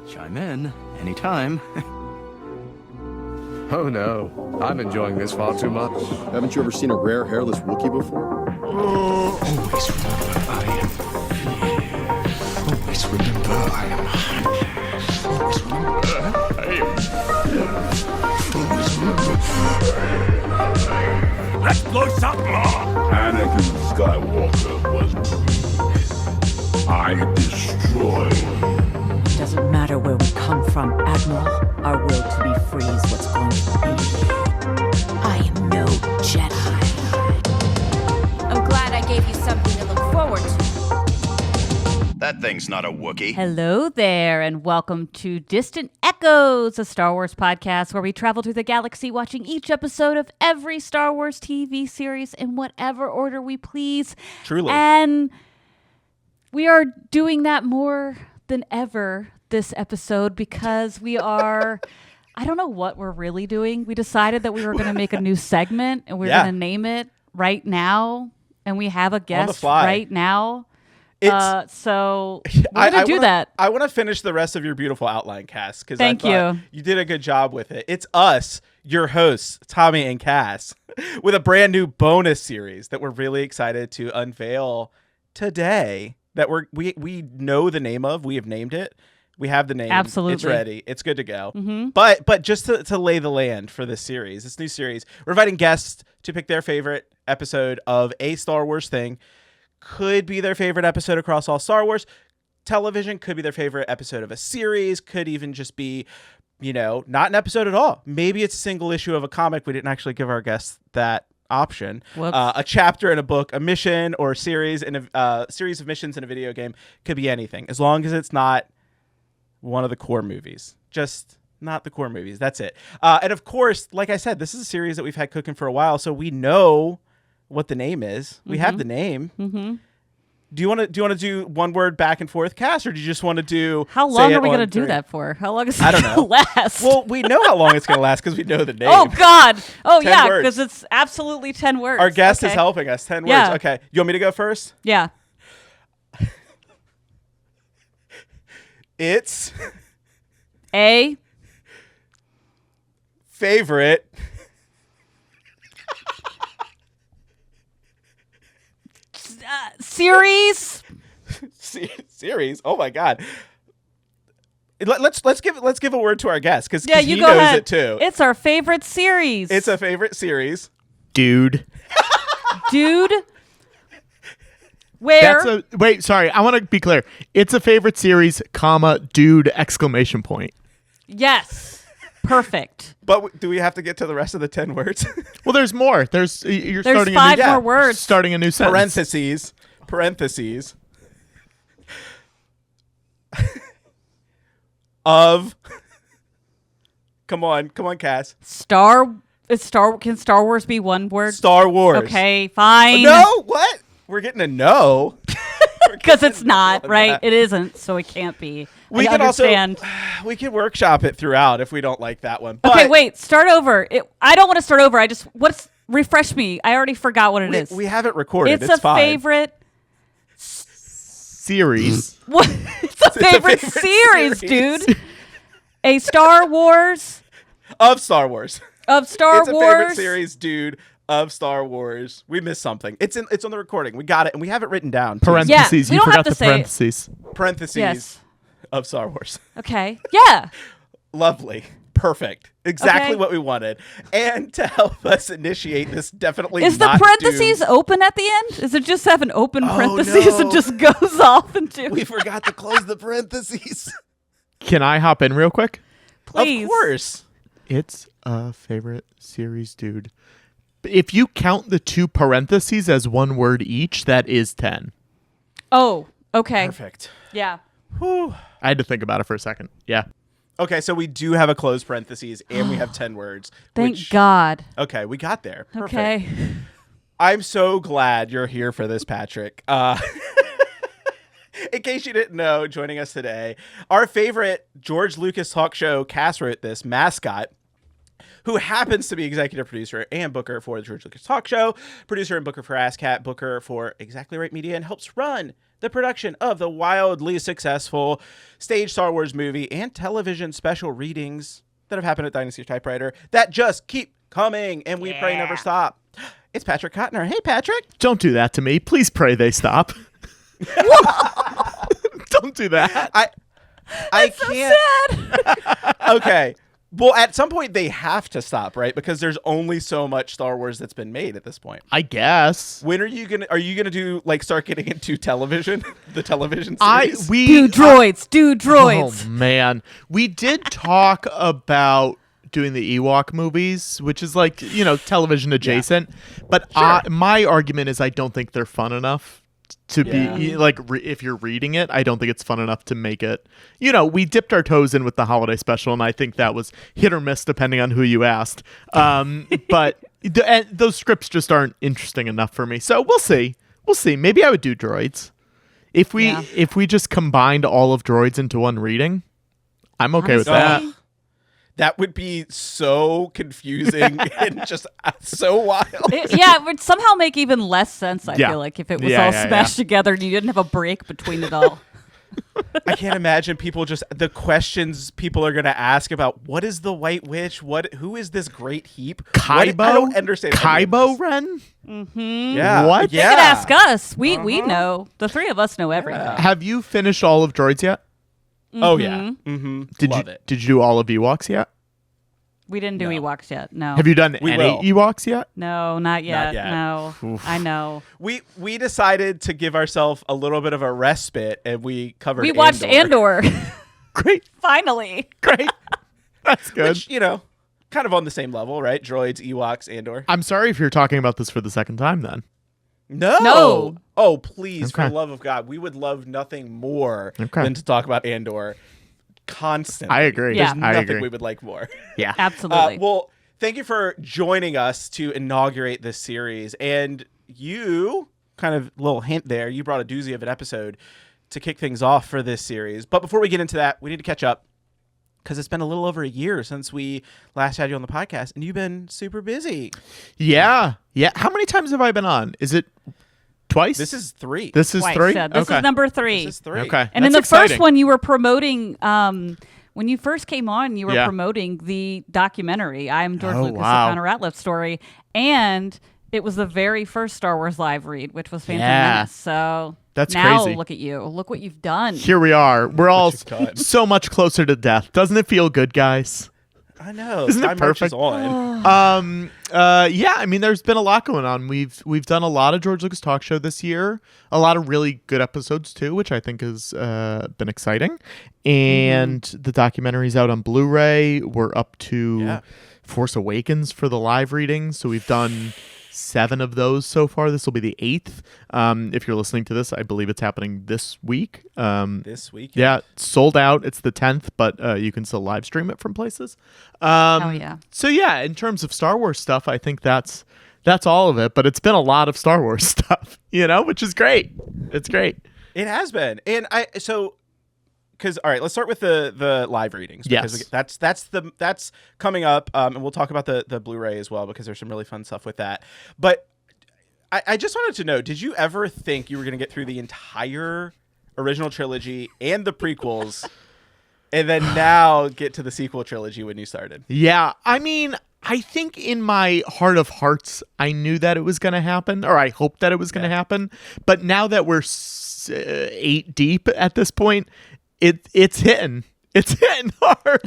Chime in anytime. Oh no, I'm enjoying this far too much. Haven't you ever seen a rare hairless Wookiee before? Always remember I am fear. Always remember I am happiness. Always remember I am. Always remember. Let's blow something more! Anakin Skywalker was bruised. I destroyed. Doesn't matter where we come from, Admiral. Our will to be free is what's going to be. I am no Jedi. I'm glad I gave you something to look forward to. That thing's not a Wookiee. Hello there, and welcome to Distant Echoes, a Star Wars podcast where we travel through the galaxy watching each episode of every Star Wars TV series in whatever order we please. Truly. And we are doing that more than ever this episode because we are... I don't know what we're really doing. We decided that we were going to make a new segment, and we were going to name it right now, and we have a guest right now. So we're going to do that. I want to finish the rest of your beautiful outline, Cass, because Thank you. You did a good job with it. It's us, your hosts, Tommy and Cass, with a brand new bonus series that we're really excited to unveil today. That we know the name of. We have named it. We have the name. Absolutely. It's ready. It's good to go. Mm-hmm. But just to lay the land for this series, this new series, we're inviting guests to pick their favorite episode of a Star Wars thing. Could be their favorite episode across all Star Wars television. Could be their favorite episode of a series. Could even just be, not an episode at all. Maybe it's a single issue of a comic. We didn't actually give our guests that option. A chapter in a book, a mission or a series in a series of missions in a video game. Could be anything, as long as it's not one of the core movies. Just not the core movies. That's it. And of course, like I said, this is a series that we've had cooking for a while, so we know what the name is. We have the name. Mm-hmm. Do you want to do one word back and forth, Cass, or do you just want to do? How long are we going to do that for? How long is it going to last? Well, we know how long it's going to last because we know the name. Oh God! Oh 10 yeah, words. because it's absolutely 10 words. Our guest is helping us. 10 Yeah. words. Okay, you want me to go first? Yeah. It's a favorite series. Series. Oh my God. Let's give a word to our guest because Yeah, he you go knows ahead. it too. It's our favorite series. It's a favorite series. Dude. Dude. Where? Wait, sorry. I want to be clear. It's a favorite series, comma, dude, exclamation point. Yes. Perfect. But do we have to get to the rest of the 10 words? Well, there's more. There's starting 5 a new, more words. Starting a new sentence. Parentheses. Of. Come on, Cass. Can Star Wars be one word? Star Wars. Okay, fine. No, what? We're getting a no. Because it's not, right? It isn't, so it can't be. We I can understand. we can workshop it throughout if we don't like that one. But Okay, wait. Start over. I don't want to start over. Refresh me. I already forgot what it is. We have it recorded. It's a fine. favorite series. What? It's a favorite series, dude. A Star Wars of Star Wars. Of Star It's a Wars. favorite series, dude. Of Star Wars. We missed something. It's on the recording. We got it, and we have it written down. Parentheses. Yeah, you forgot the say parentheses. Parentheses. Yes. Of Star Wars. Okay. Yeah. Lovely. Perfect. Exactly Okay. what we wanted. And to help us initiate this definitely Is the not parentheses doomed- open at the end? Is it just have an open parentheses no. and just goes off into? We forgot to close the parentheses. Can I hop in real quick? Please. Of course. It's a favorite series, dude. If you count the 2 parentheses as one word each, that is 10. Oh, okay. Perfect. Yeah. Whew. I had to think about it for a second. Yeah. Okay, so we do have a closed parentheses and we have 10 words. Thank God. Okay, we got there. Perfect. Okay. I'm so glad you're here for this, Patrick. In case you didn't know, joining us today, our favorite George Lucas talk show, Cass wrote this, mascot, who happens to be executive producer and booker for the George Lucas Talk Show, producer and booker for ASCAT, booker for Exactly Right Media, and helps run the production of the wildly successful stage Star Wars movie and television special readings that have happened at Dynasty Typewriter that just keep coming, and we pray never stop. It's Patrick Cotnoir. Hey, Patrick. Don't do that to me. Please pray they stop. Don't do that. I can't. Sad. Okay. Well, at some point they have to stop, right? Because there's only so much Star Wars that's been made at this point. I guess. When are you gonna do like start getting into television, the television series? Do droids. Oh man, we did talk about doing the Ewok movies, which is like television adjacent. But my argument is I don't think they're fun enough to be like if you're reading it. I don't think it's fun enough to make it. We dipped our toes in with the holiday special, and I think that was hit or miss depending on who you asked. But those scripts just aren't interesting enough for me. So we'll see. Maybe I would do droids if we just combined all of droids into one reading. I'm okay with that. That would be so confusing and just so wild. It would somehow make even less sense, I feel like, if it was all smashed together and you didn't have a break between it all. I can't imagine the questions people are going to ask about what is the White Witch? Who is this great heap? Kaibo? I don't understand. Kaibo Ren? Mm-hmm. Yeah. What? They could ask us. We know. The three of us know everything. Have you finished all of droids yet? Mm-hmm. Oh, yeah. Mm-hmm. Love it. Did you do all of Ewoks yet? We didn't do Ewoks yet. No. Have you done any Ewoks yet? No, not yet. No. Oof. I know. We decided to give ourselves a little bit of a respite, and we covered We watched Andor. Great. Finally. Great. That's good. Which, kind of on the same level, right? Droids, Ewoks, Andor. I'm sorry if you're talking about this for the second time then. No. Oh, please, for Okay. the love of God. We would love nothing more Okay. than to talk about Andor constantly. I agree. Yeah. There's I nothing agree. we would like more. Yeah. Absolutely. Well, thank you for joining us to inaugurate this series. And you, kind of little hint there, you brought a doozy of an episode to kick things off for this series. But before we get into that, we need to catch up because it's been a little over a year since we last had you on the podcast, and you've been super busy. Yeah. How many times have I been on? Is it twice? This is 3. This is Twice, 3? yeah. This Okay. is number 3. This is 3. Okay. And in That's the first exciting. one, you were promoting. When you first came on, you were Yeah. promoting the documentary. I am George Oh, Lucas, wow. a Connor Ratliff Story, and it was the very first Star Wars live read, which was Phantom Yeah. Menace. So That's now crazy. look at you. Look what you've done. Here we are. We're all you've done. so much closer to death. Doesn't it feel good, guys? I know. Isn't it Time marches perfect? on. Yeah, I mean, there's been a lot going on. We've done a lot of George Lucas Talk Show this year, a lot of really good episodes too, which I think has been exciting. And the documentary's out on Blu-ray. We're up to Force Awakens for the live readings, so we've done 7 of those so far. This will be the 8th. If you're listening to this, I believe it's happening this week. This week. Yeah, it's sold out. It's the 10th, but you can still live stream it from places. Oh yeah. So yeah, in terms of Star Wars stuff, I think that's all of it. But it's been a lot of Star Wars stuff, which is great. It's great. It has been. And because all right, let's start with the live readings. Because Yes. that's coming up, and we'll talk about the Blu-ray as well because there's some really fun stuff with that. But I just wanted to know, did you ever think you were going to get through the entire original trilogy and the prequels, and then now get to the sequel trilogy when you started? Yeah, I mean, I think in my heart of hearts, I knew that it was going to happen, or I hoped that it was going to happen. But now that we're 8 deep at this point, it's hitting. It's hitting hard,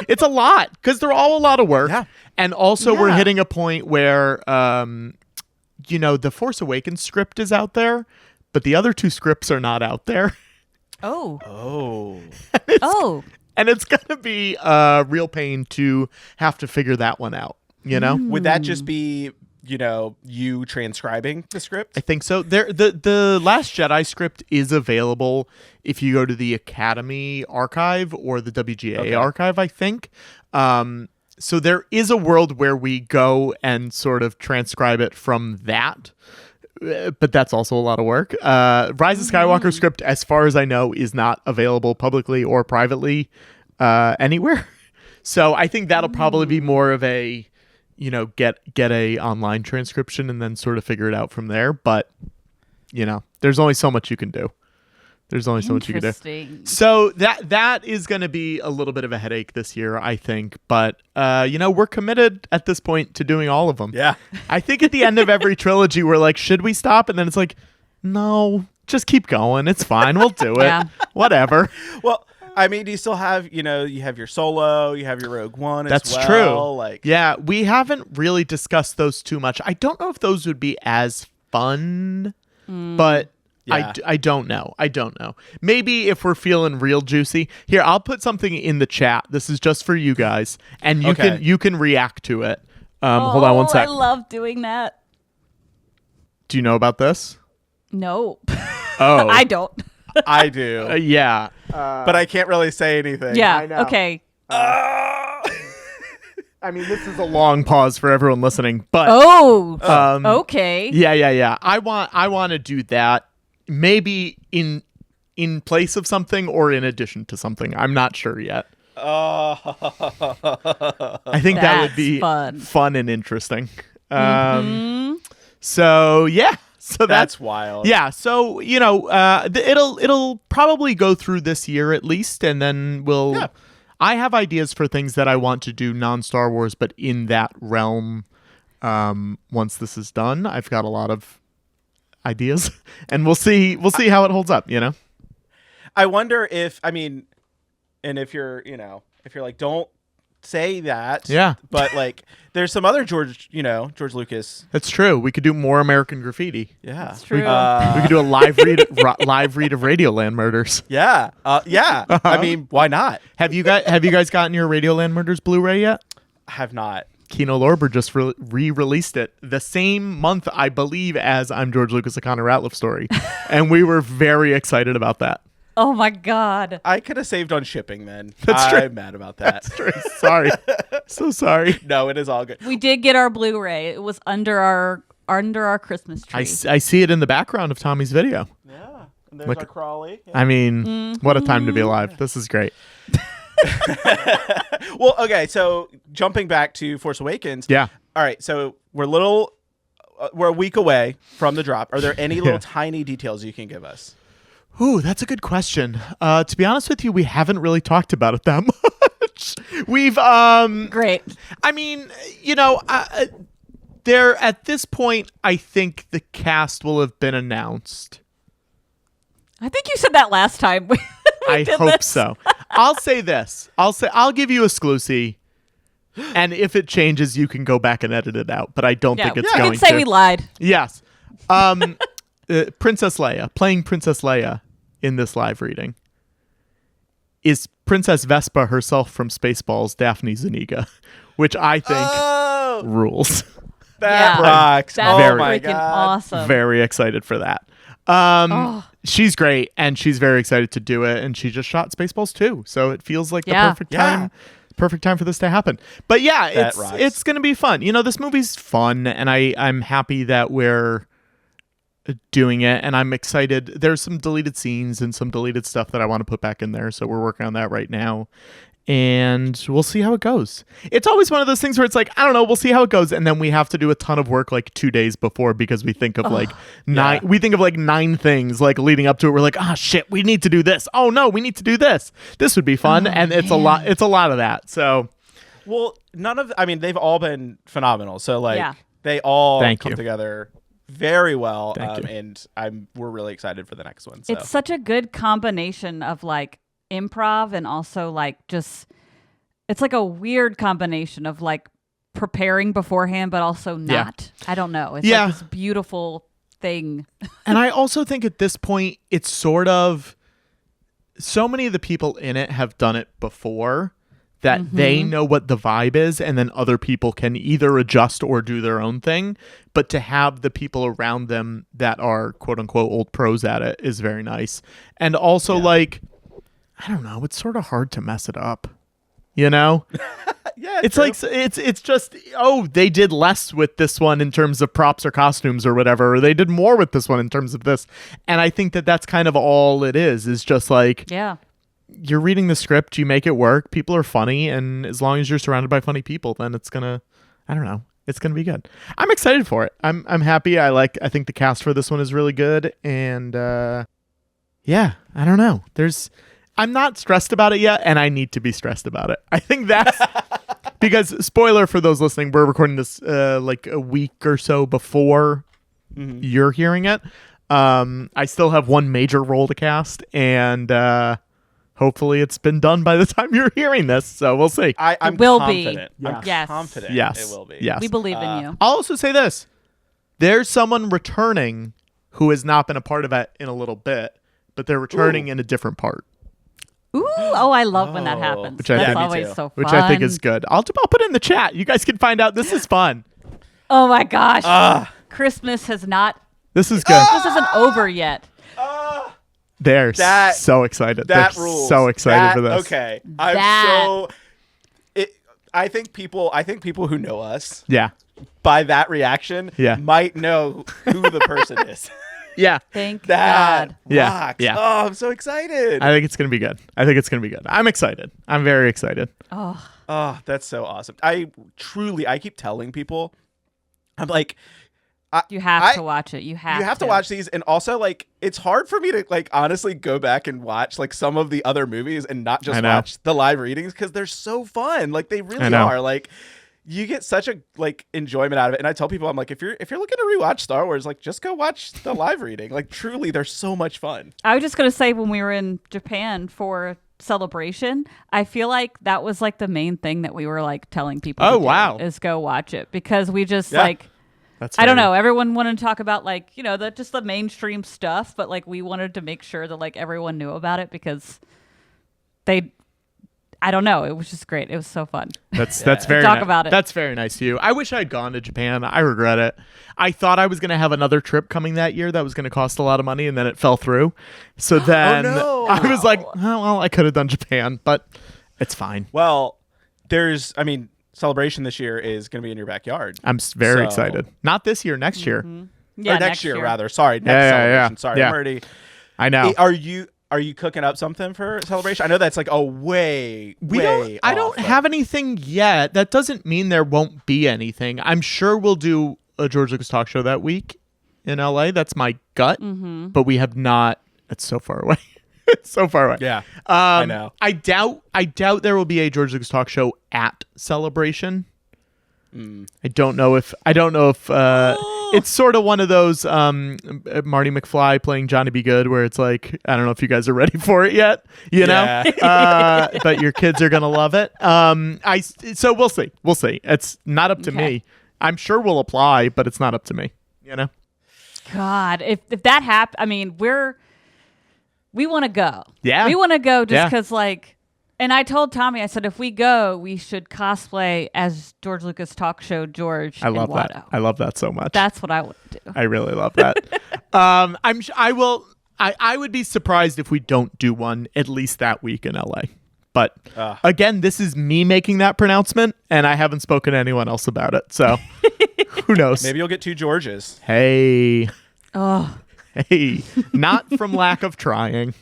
It's a lot because they're all a lot of work. Yeah. And also we're hitting a point where, the Force Awakens script is out there, but the other 2 scripts are not out there. Oh. Oh. And it's going to be a real pain to have to figure that one out, Would that just be, you transcribing the script? I think so. The Last Jedi script is available if you go to the Academy archive or the WGA archive, I think. So there is a world where we go and sort of transcribe it from that. But that's also a lot of work. Rise of Skywalker script, as far as I know, is not available publicly or privately anywhere. So I think that'll probably be more of a, get a online transcription and then sort of figure it out from there. But there's only so much you can do. There's only so much you can do. Interesting. So that is going to be a little bit of a headache this year, I think. But, we're committed at this point to doing all of them. Yeah. I think at the end of every trilogy, we're like, should we stop? And then it's like, no, just keep going. It's fine. We'll do it. Yeah. Whatever. Well, I mean, do you still have, you have your Solo, you have your Rogue One as That's well? true. Like, yeah, we haven't really discussed those too much. I don't know if those would be as fun, but Yeah. I don't know. I don't know. Maybe if we're feeling real juicy. Here, I'll put something in the chat. This is just for you guys, and you can react to it. Hold on one sec. I love doing that. Do you know about this? No. Oh, I don't. I do. Yeah. But I can't really say anything. Yeah. I know. Okay. I mean, this is a long pause for everyone listening, but Okay. yeah. I want to do that. Maybe in place of something or in addition to something. I'm not sure yet. I think that would That's be fun. and interesting. So yeah. So That's wild. Yeah. So it'll probably go through this year at least, and then we'll. Yeah. I have ideas for things that I want to do non-Star Wars, but in that realm. Once this is done, I've got a lot of ideas, and we'll see how it holds up. I wonder if, and if you're like, don't say that. Yeah. But like, there's some other George Lucas. That's true. We could do more American Graffiti. Yeah. That's true. We could do a live read of Radioland Murders. Yeah. Yeah. I mean, why not? Have you guys gotten your Radioland Murders Blu-ray yet? I have not. Kino Lorber just re-released it the same month, I believe, as I'm George Lucas, a Connor Ratliff Story, and we were very excited about that. Oh my God. I could have saved on shipping then. That's true. I'm mad about that. That's true. Sorry, so sorry. No, it is all good. We did get our Blu-ray. It was under our Christmas tree. I see it in the background of Tommy's video. Yeah. And there's Look- our Crawley. Yeah. I mean, what a time to be alive. This is great. Well, okay, so jumping back to Force Awakens. Yeah. All right, so we're a week away from the drop. Are there any little tiny details you can give us? Ooh, that's a good question. To be honest with you, we haven't really talked about it that much. We've Great. I mean, there at this point, I think the cast will have been announced. I think you said that last time. I hope so. I'll say this. I'll give you a exclusive, and if it changes, you can go back and edit it out. But I don't think it's you going can say to. we lied. Yes. Princess Leia, playing Princess Leia in this live reading, is Princess Vespa herself from Spaceballs, Daphne Zuniga, which I think rules. That Yeah. rocks. That's Very- my freaking God. awesome. Very excited for that. She's great, and she's very excited to do it, and she just shot Spaceballs 2, so it feels like the perfect time. Perfect time for this to happen. But yeah, That rocks. it's going to be fun. This movie's fun, and I'm happy that we're doing it, and I'm excited. There's some deleted scenes and some deleted stuff that I want to put back in there, so we're working on that right now. And we'll see how it goes. It's always one of those things where it's like, I don't know, we'll see how it goes, and then we have to do a ton of work like 2 days before because we think of we think of like 9 things like leading up to it. We're like, shit, we need to do this. Oh no, we need to do this. This would be fun, and it's a lot of that. So, Well, they've all been phenomenal. So Yeah. they all Thank come you. together very well. Thank you. And we're really excited for the next one. So. It's such a good combination of like improv and also like it's like a weird combination of like preparing beforehand but also not. I don't know. It's like this beautiful thing. and I also think at this point, it's sort of so many of the people in it have done it before that they know what the vibe is, and then other people can either adjust or do their own thing. But to have the people around them that are quote unquote old pros at it is very nice. And also like, I don't know, it's sort of hard to mess it up, Yeah, it's true. like it's just they did less with this one in terms of props or costumes or whatever, or they did more with this one in terms of this. And I think that that's kind of all it is just like, Yeah. you're reading the script, you make it work, people are funny, and as long as you're surrounded by funny people, then it's gonna, I don't know, It's gonna be good. I'm excited for it. I'm happy. I think the cast for this one is really good, and yeah, I don't know. I'm not stressed about it yet, and I need to be stressed about it. I think that's because, spoiler for those listening, we're recording this like a week or so before you're hearing it. I still have one major role to cast, and hopefully it's been done by the time you're hearing this. So we'll see. I'm It will confident. be. I'm Yes. confident Yes. it will be. Yes. We believe in you. I'll also say this. There's someone returning who has not been a part of it in a little bit, but they're returning in a different part, Ooh, I love when that happens. Which I That's think- me always too. so fun. which I think is good. I'll put it in the chat. You guys can find out. This is fun. Oh my gosh. Christmas has not. This is good. This isn't over yet. They're That- so excited. That They're rules. so excited That- for this. Okay. That- I think people who know us Yeah. by that reaction Yeah. might know who the person is. Yeah. Thank That God. Yeah. rocks. Yeah. Oh, I'm so excited. I think it's going to be good. I'm excited. I'm very excited. Oh, that's so awesome. I keep telling people, I'm like, You have to watch it. You you have have to watch these, and also like it's hard for me to like honestly go back and watch like some of the other movies and not I just know. watch the live readings because they're so fun. Like they I really know. are. Like you get such a like enjoyment out of it. And I tell people, I'm like, if you're looking to rewatch Star Wars, like just go watch the live reading. Like truly, they're so much fun. I was just going to say when we were in Japan for Celebration, I feel like that was like the main thing that we were like telling people Oh, to do, wow. is go watch it because we just Yeah. like That's I don't very- know. Everyone wanted to talk about like, you know, just the mainstream stuff, but like we wanted to make sure that like everyone knew about it because I don't know. It was just great. It was so fun. That's very Talk ni- about it. That's very nice of you. I wish I had gone to Japan. I regret it. I thought I was going to have another trip coming that year that was going to cost a lot of money, and then it fell through. So then no. I was like, oh, well, I could have done Japan, but it's fine. Well, Celebration this year is going to be in your backyard. I'm very So- excited. Not this year, next year. Yeah, or next year, rather. Sorry, next Yeah, Celebration. yeah. Sorry, Yeah. I'm already. I know. Are you cooking up something for Celebration? I know that's like a way I don't off, have anything yet. That doesn't mean there won't be anything. I'm sure we'll do a George Lucas talk show that week in LA. That's my gut. But we have not. It's so far away. It's so far away. Yeah, I know. I doubt there will be a George Lucas talk show at Celebration. I don't know if it's sort of one of those Marty McFly playing Johnny B. Good where it's like, I don't know if you guys are ready for it yet, you know, but your kids are gonna love it. So we'll see. It's not up to me. I'm sure we'll apply, but it's not up to me. You know. God, if that happens, I mean, we want to go. Yeah. We want to go just Yeah. because, like, and I told Tommy, I said, if we go, we should cosplay as George Lucas talk show George. I love and that. Watto. I love that so much. That's what I would do. I really love that. I will. I would be surprised if we don't do one at least that week in LA. But again, this is me making that pronouncement, and I haven't spoken to anyone else about it. So who knows? Maybe you'll get 2 Georges. Hey, Oh, hey, not from lack of trying.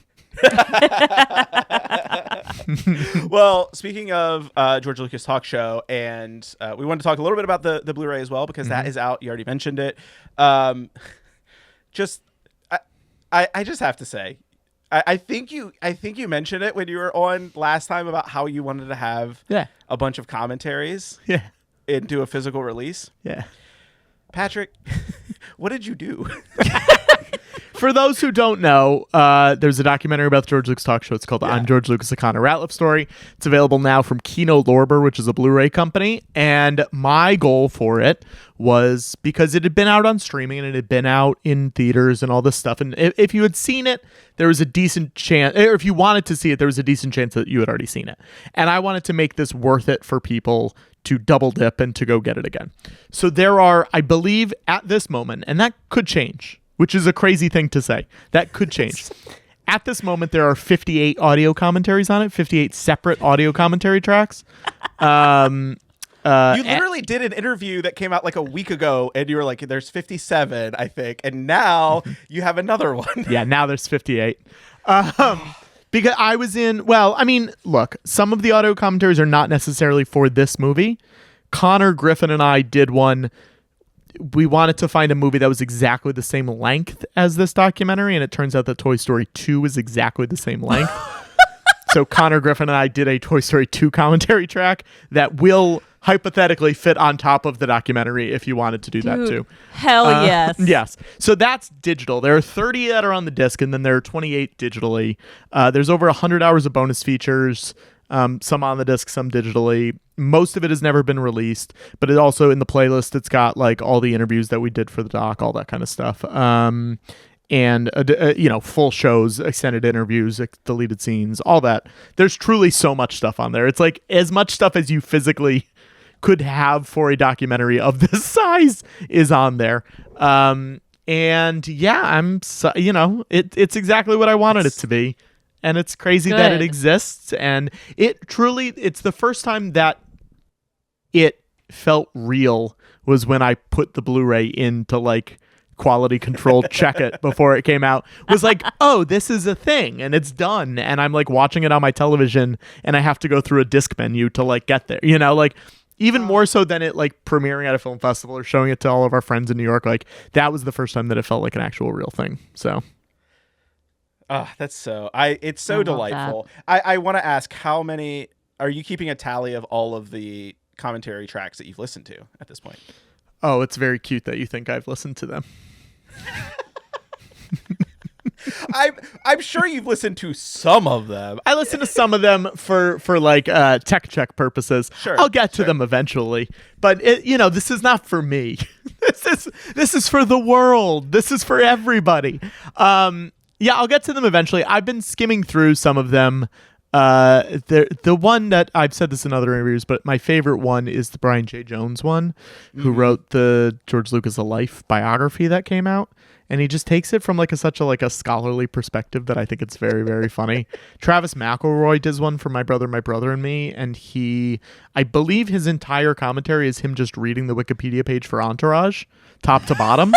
Well, speaking of George Lucas talk show, and we wanted to talk a little bit about the Blu-ray as well because that is out. You already mentioned it. I just have to say, I think you mentioned it when you were on last time about how you wanted to have a bunch of commentaries Yeah, into a physical release. yeah. Patrick, what did you do? For those who don't know, there's a documentary about the George Lucas talk show. It's called I'm George Lucas, a Connor Ratliff Story. It's available now from Kino Lorber, which is a Blu-ray company. And my goal for it was because it had been out on streaming and it had been out in theaters and all this stuff. And if you had seen it, there was a decent chance, or if you wanted to see it, there was a decent chance that you had already seen it. And I wanted to make this worth it for people to double dip and to go get it again. So there are, I believe, at this moment, and that could change, which is a crazy thing to say. That could change. At this moment, there are 58 audio commentaries on it, 58 separate audio commentary tracks. You literally did an interview that came out like a week ago, and you were like, "There's 57, I think," and now you have another one. Yeah, now there's 58. Because I was in, well, I mean, look, some of the audio commentaries are not necessarily for this movie, Connor, Griffin, and I did one. We wanted to find a movie that was exactly the same length as this documentary, and it turns out that Toy Story 2 is exactly the same length. So Connor, Griffin, and I did a Toy Story 2 commentary track that will hypothetically fit on top of the documentary if you wanted to do that too. Hell yes. Yes. So that's digital. There are 30 that are on the disc, and then there are 28 digitally. There's over 100 hours of bonus features, some on the disc, some digitally. Most of it has never been released, but it also in the playlist, it's got like all the interviews that we did for the doc, all that kind of stuff. And full shows, extended interviews, deleted scenes, all that. There's truly so much stuff on there. It's like as much stuff as you physically could have for a documentary of this size is on there. And yeah, it's exactly what I wanted it to be. And it's crazy that it exists. And it's the first time that it felt real was when I put the Blu-ray into like quality control check it before it came out. Was like, oh, this is a thing and it's done. And I'm like watching it on my television and I have to go through a disc menu to like get there, like even more so than it like premiering at a film festival or showing it to all of our friends in New York. Like that was the first time that it felt like an actual real thing. So it's so delightful. I want to ask, how many are you keeping a tally of all of the commentary tracks that you've listened to at this point? Oh, it's very cute that you think I've listened to them. I'm sure you've listened to some of them. I listen to some of them for like tech check purposes. Sure, I'll get to them eventually, but this is not for me. This is for the world. This is for everybody. Yeah, I'll get to them eventually. I've been skimming through some of them. The one that I've said this in other interviews, but my favorite one is the Brian J. Jones one, who wrote the George Lucas A Life biography that came out. And he just takes it from like such a scholarly perspective that I think it's very, very funny. Travis McElroy does one for My Brother and Me. And I believe his entire commentary is him just reading the Wikipedia page for Entourage, top to bottom.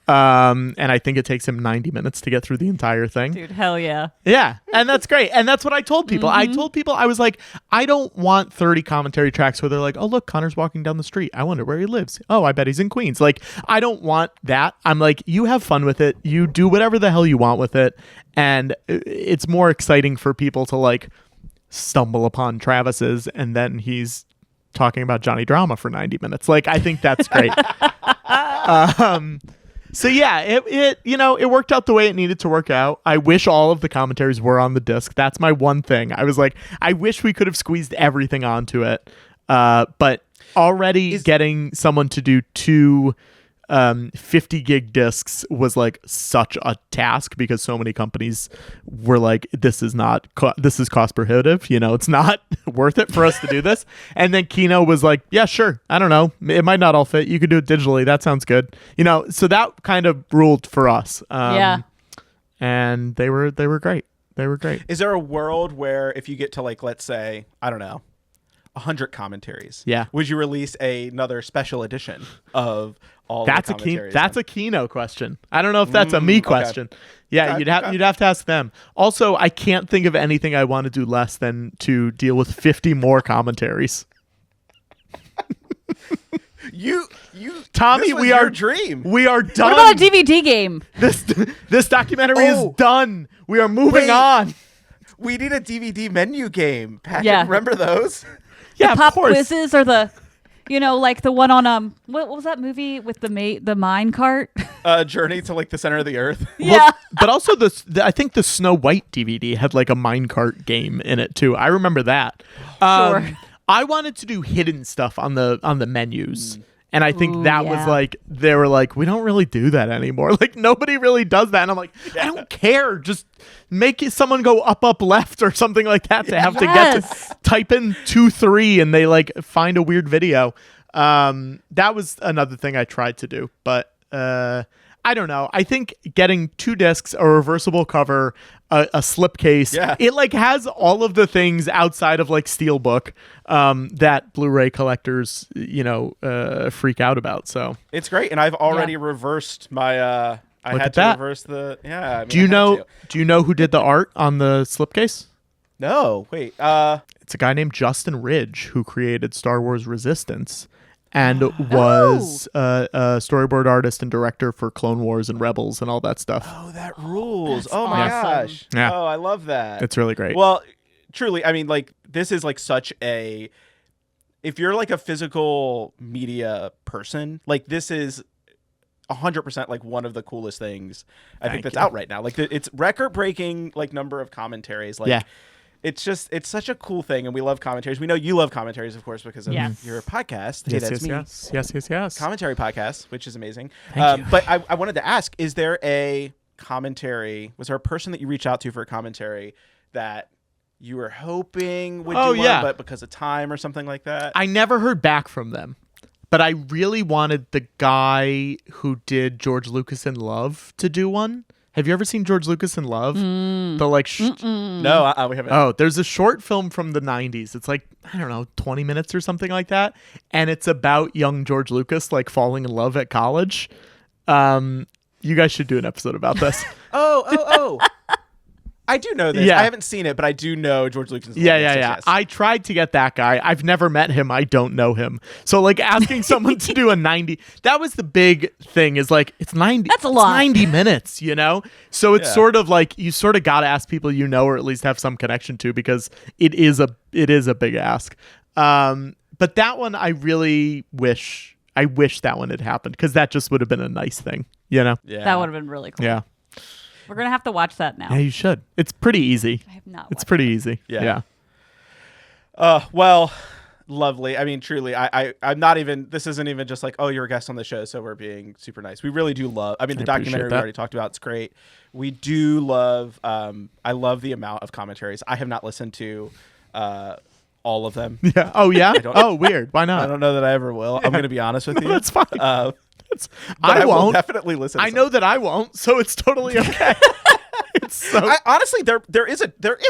And I think it takes him 90 minutes to get through the entire thing. Dude, hell yeah. Yeah, and that's great. And that's what I told people. I told people, I was like, I don't want 30 commentary tracks where they're like, oh, look, Connor's walking down the street. I wonder where he lives. Oh, I bet he's in Queens. Like, I don't want that. I'm like, you have fun with it. You do whatever the hell you want with it. And it's more exciting for people to like stumble upon Travis's and then he's talking about Johnny Drama for 90 minutes. Like, I think that's great. So yeah, it worked out the way it needed to work out. I wish all of the commentaries were on the disc. That's my one thing. I was like, I wish we could have squeezed everything onto it. But already getting someone to do two 50 gig discs was like such a task because so many companies were like, this is cost prohibitive. It's not worth it for us to do this. And then Kino was like, yeah, sure. I don't know. It might not all fit. You could do it digitally. That sounds good. So that kind of ruled for us. Yeah. And they were great. They were great. Is there a world where if you get to like, let's say, I don't know, 100 commentaries, would you release another special edition of all the commentaries? That's a Kino question. I don't know if that's a me question. Yeah, you'd have to ask them. Also, I can't think of anything I want to do less than to deal with 50 more commentaries. Tommy, we are your dream. We are done. What about a DVD game? This documentary is done. We are moving on. We need a DVD menu game. Patrick, yeah. Remember those? Yeah, the pop of course. quizzes or the, like the one on what was that movie with the mine cart? Journey to like the center of the earth. Yeah. Well, but also I think the Snow White DVD had like a minecart game in it too. I remember that. Sure. I wanted to do hidden stuff on the menus. And I think that was like, they were like, we don't really do that anymore. Like, nobody really does that. And I'm like, I don't care. Just make someone go up, left or something like that to have to get to type in 2-3 and they like find a weird video. That was another thing I tried to do. But I don't know. I think getting 2 discs, a reversible cover, a slipcase, it like has all of the things outside of like Steelbook that Blu-ray collectors, freak out about. So it's great, and I've already reversed my. I had to reverse the. Yeah. I mean, do you know who did the art on the slipcase? No, wait. It's a guy named Justin Ridge who created Star Wars Resistance and was a storyboard artist and director for Clone Wars and Rebels and all that stuff. Oh, that rules. That's Oh my awesome. gosh. Yeah. Oh, I love that. It's really great. Well, truly, I mean, like, this is like such a. If you're like a physical media person, like, this is 100% like one of the coolest things I think that's out right now. Like, it's record-breaking like number of commentaries. Like, it's such a cool thing, and we love commentaries. We know you love commentaries, of course, because of your podcast. Hey, that's me. Yes. Commentary podcast, which is amazing. Thank you. But I wanted to ask: is there a commentary? Was there a person that you reached out to for a commentary that you were hoping would do one, but because of time or something like that? I never heard back from them, but I really wanted the guy who did George Lucas in Love to do one. Have you ever seen George Lucas in Love? The like No, we haven't. Oh, there's a short film from the 90s. It's like, I don't know, 20 minutes or something like that. And it's about young George Lucas like falling in love at college. You guys should do an episode about this. Oh. I do know this. Yeah. I haven't seen it, but I do know George Lucas. Yeah. Yes. I tried to get that guy. I've never met him. I don't know him. So like asking someone to do a 90, that was the big thing is like, it's 90. That's a lot. 90 minutes, you know? So it's sort of like, you sort of got to ask people you know, or at least have some connection to, because it is a big ask. But that one, I wish that one had happened, because that just would have been a nice thing, you know? Yeah. That would have been really cool. Yeah. We're going to have to watch that now. Yeah, you should. It's pretty easy. I have not It's watched pretty it. easy. Yeah. Well, lovely. I mean, truly, I'm not even, this isn't even just like, oh, you're a guest on the show, so we're being super nice. We really do love, I mean, the documentary we already talked about, it's great. We do love, I love the amount of commentaries. I have not listened to all of them. Yeah. Oh, yeah? Oh, weird. Why I not? don't know that I ever will. I'm going to be honest with you. That's fine. But I will won't. definitely listen to I know that I won't, so it's totally okay. It's so honestly, there is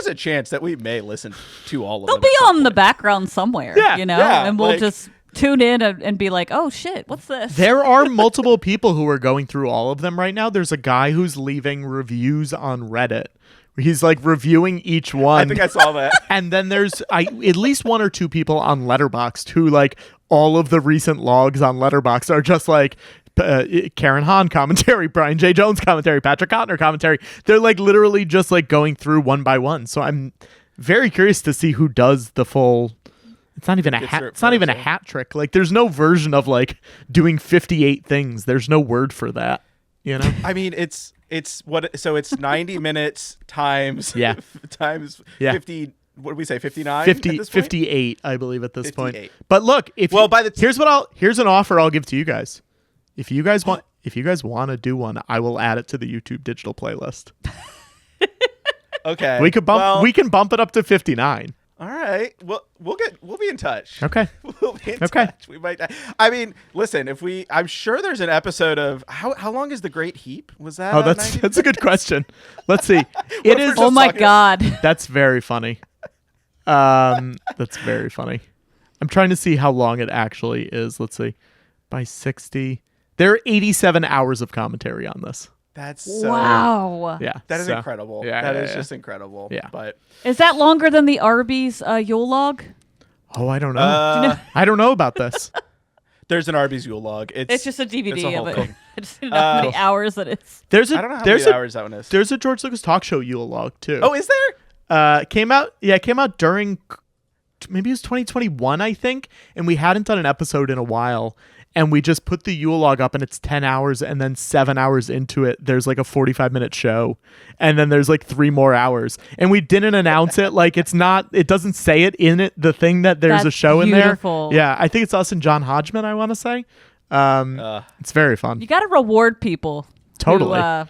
a chance that we may listen to all of They'll them. be on the background somewhere, Yeah, you know, yeah, and we'll like- just tune in and be like, oh shit, what's this? There are multiple people who are going through all of them right now. There's a guy who's leaving reviews on Reddit. He's like reviewing each one. I think I saw that. And then there's at least one or two people on Letterboxd who like all of the recent logs on Letterboxd are just like Karen Hahn commentary, Brian J. Jones commentary, Patrick Cotnoir commentary. They're like literally just like going through one by one. So I'm very curious to see who does the full. It's not even a hat. It's not even a hat trick. Like there's no version of like doing 58 things. There's no word for that. You know. I mean, it's what? So it's 90 minutes times times 50. What did we say? 59. 58, I believe, at this point. 58. But look, if Well, here's an offer I'll give to you guys. If you guys want to do one, I will add it to the YouTube digital playlist. Okay. We can bump it up to 59. All right. Well, we'll be in touch. Okay. We'll be in Okay. touch. We might. I mean, listen. I'm sure there's an episode of how long is The Great Heap? Was that? Oh, that's a good question. Let's see. It is. Oh my god. That's very funny. That's very funny. I'm trying to see how long it actually is. Let's see. By 60. There are 87 hours of commentary on this. That's so. Wow. Yeah. That is so- incredible. Yeah, That yeah, is yeah. just incredible. Yeah. But Is that longer than the Arby's Yule log? Oh, I don't know. I don't know about this. there's an Arby's Yule log. It's just a DVD it's a whole of it. thing. I just didn't know how many hours it is. There's I don't know how there's many hours that one is. There's a George Lucas talk show Yule log too. Oh, is there? Came out during maybe it was 2021, I think, and we hadn't done an episode in a while, and we just put the Yule log up, and it's 10 hours, and then 7 hours into it, there's like a 45-minute show, and then there's like 3 more hours, and we didn't announce it. Like it doesn't say it in it, the thing that there's That's a show beautiful. in there. Yeah, I think it's us and John Hodgman, I want to say. It's very fun. You got to reward people. Totally. Who,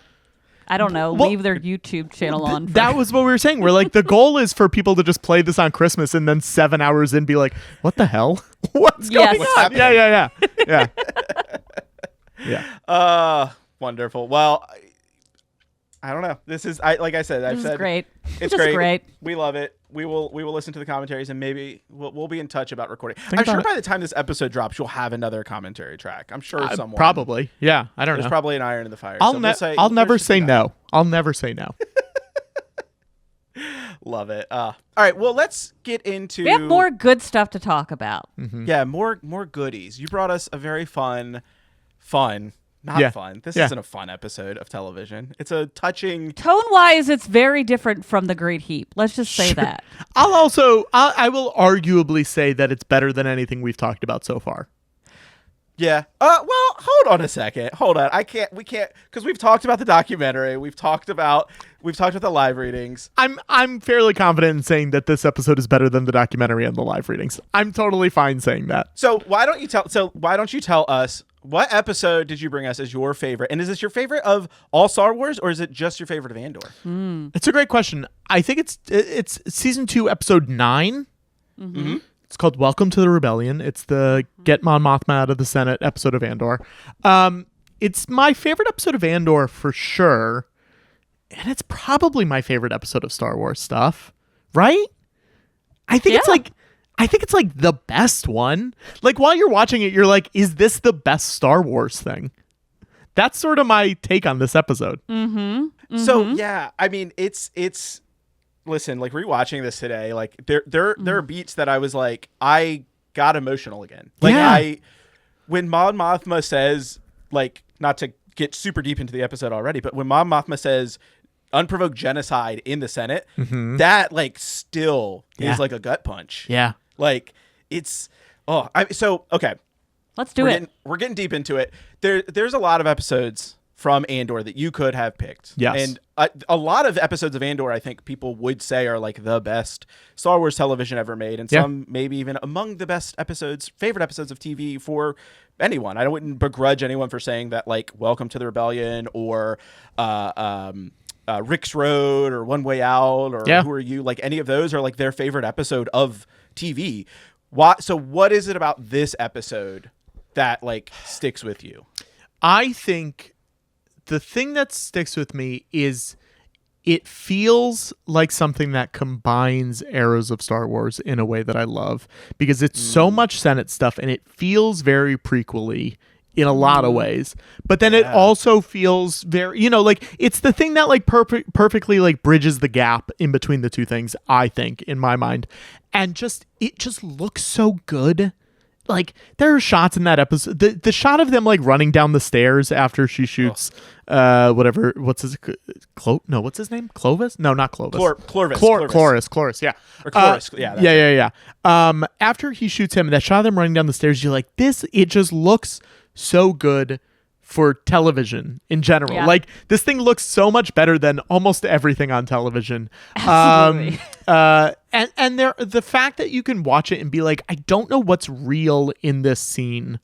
I don't know, Well, leave their YouTube channel on. For That was what we were saying. We're like, the goal is for people to just play this on Christmas and then 7 hours in be like, what the hell? What's Yes. going What's on? Yeah. Yeah. Wonderful. Well, I don't know. This is like I said. This is great. It's just great. great. We love it. We will listen to the commentaries, and maybe we'll be in touch about recording. Think I'm sure about by the time this episode drops, you'll have another commentary track. I'm sure someone Probably. Yeah. I don't There's know. probably an iron in the fire. I'll So never there's say 59. no. I'll never say no. Love it. All right, well, let's get into... We have more good stuff to talk about. Yeah, more goodies. You brought us a very fun. Yeah. Fun. This Yeah. isn't a fun episode of television. It's a touching... Tone-wise, it's very different from The Great Heap. Let's just say that. I will arguably say that it's better than anything we've talked about so far. Yeah. Well, hold on a second. Hold on. We can't, because we've talked about the documentary. We've talked about the live readings. I'm fairly confident in saying that this episode is better than the documentary and the live readings. I'm totally fine saying that. So why don't you tell us what episode did you bring us as your favorite? And is this your favorite of all Star Wars, or is it just your favorite of Andor? It's a great question. I think it's season 2, episode 9. Mm-hmm. It's called Welcome to the Rebellion. It's the Get Mon Mothma out of the Senate episode of Andor. It's my favorite episode of Andor for sure. And it's probably my favorite episode of Star Wars stuff, right? I think it's like the best one. Like, while you're watching it, you're like, is this the best Star Wars thing? That's sort of my take on this episode. So yeah, I mean, it's listen, like, rewatching this today, like there are beats that I was like, I got emotional again. Like, when Mon Mothma says, like, not to get super deep into the episode already, but when Mon Mothma says unprovoked genocide in the Senate, that, like, still is like a gut punch. Yeah. Like, it's okay. Let's do it. We're getting deep into it. There's a lot of episodes from Andor that you could have picked. Yes. And a lot of episodes of Andor, I think people would say, are like the best Star Wars television ever made. And some maybe even among the best favorite episodes of TV for anyone. I wouldn't begrudge anyone for saying that, like, Welcome to the Rebellion or Rick's Road or One Way Out or Who Are You? Like, any of those are like their favorite episode of TV. So what is it about this episode that, like, sticks with you? I think the thing that sticks with me is it feels like something that combines eras of Star Wars in a way that I love, because it's so much Senate stuff and it feels very prequel-y in a lot of ways. But then it also feels very, like, it's the thing that, like, perfectly, like, bridges the gap in between the two things, I think, in my mind. And it just looks so good. Like, there are shots in that episode. The shot of them, like, running down the stairs after she shoots what's his name? Clovis? No, not Clovis. Cloris, yeah. Or Cloris, yeah. After he shoots him, that shot of them running down the stairs, you're like, it just looks so good for television in general. Yeah. Like, this thing looks so much better than almost everything on television. Absolutely. And the fact that you can watch it and be like, I don't know what's real in this scene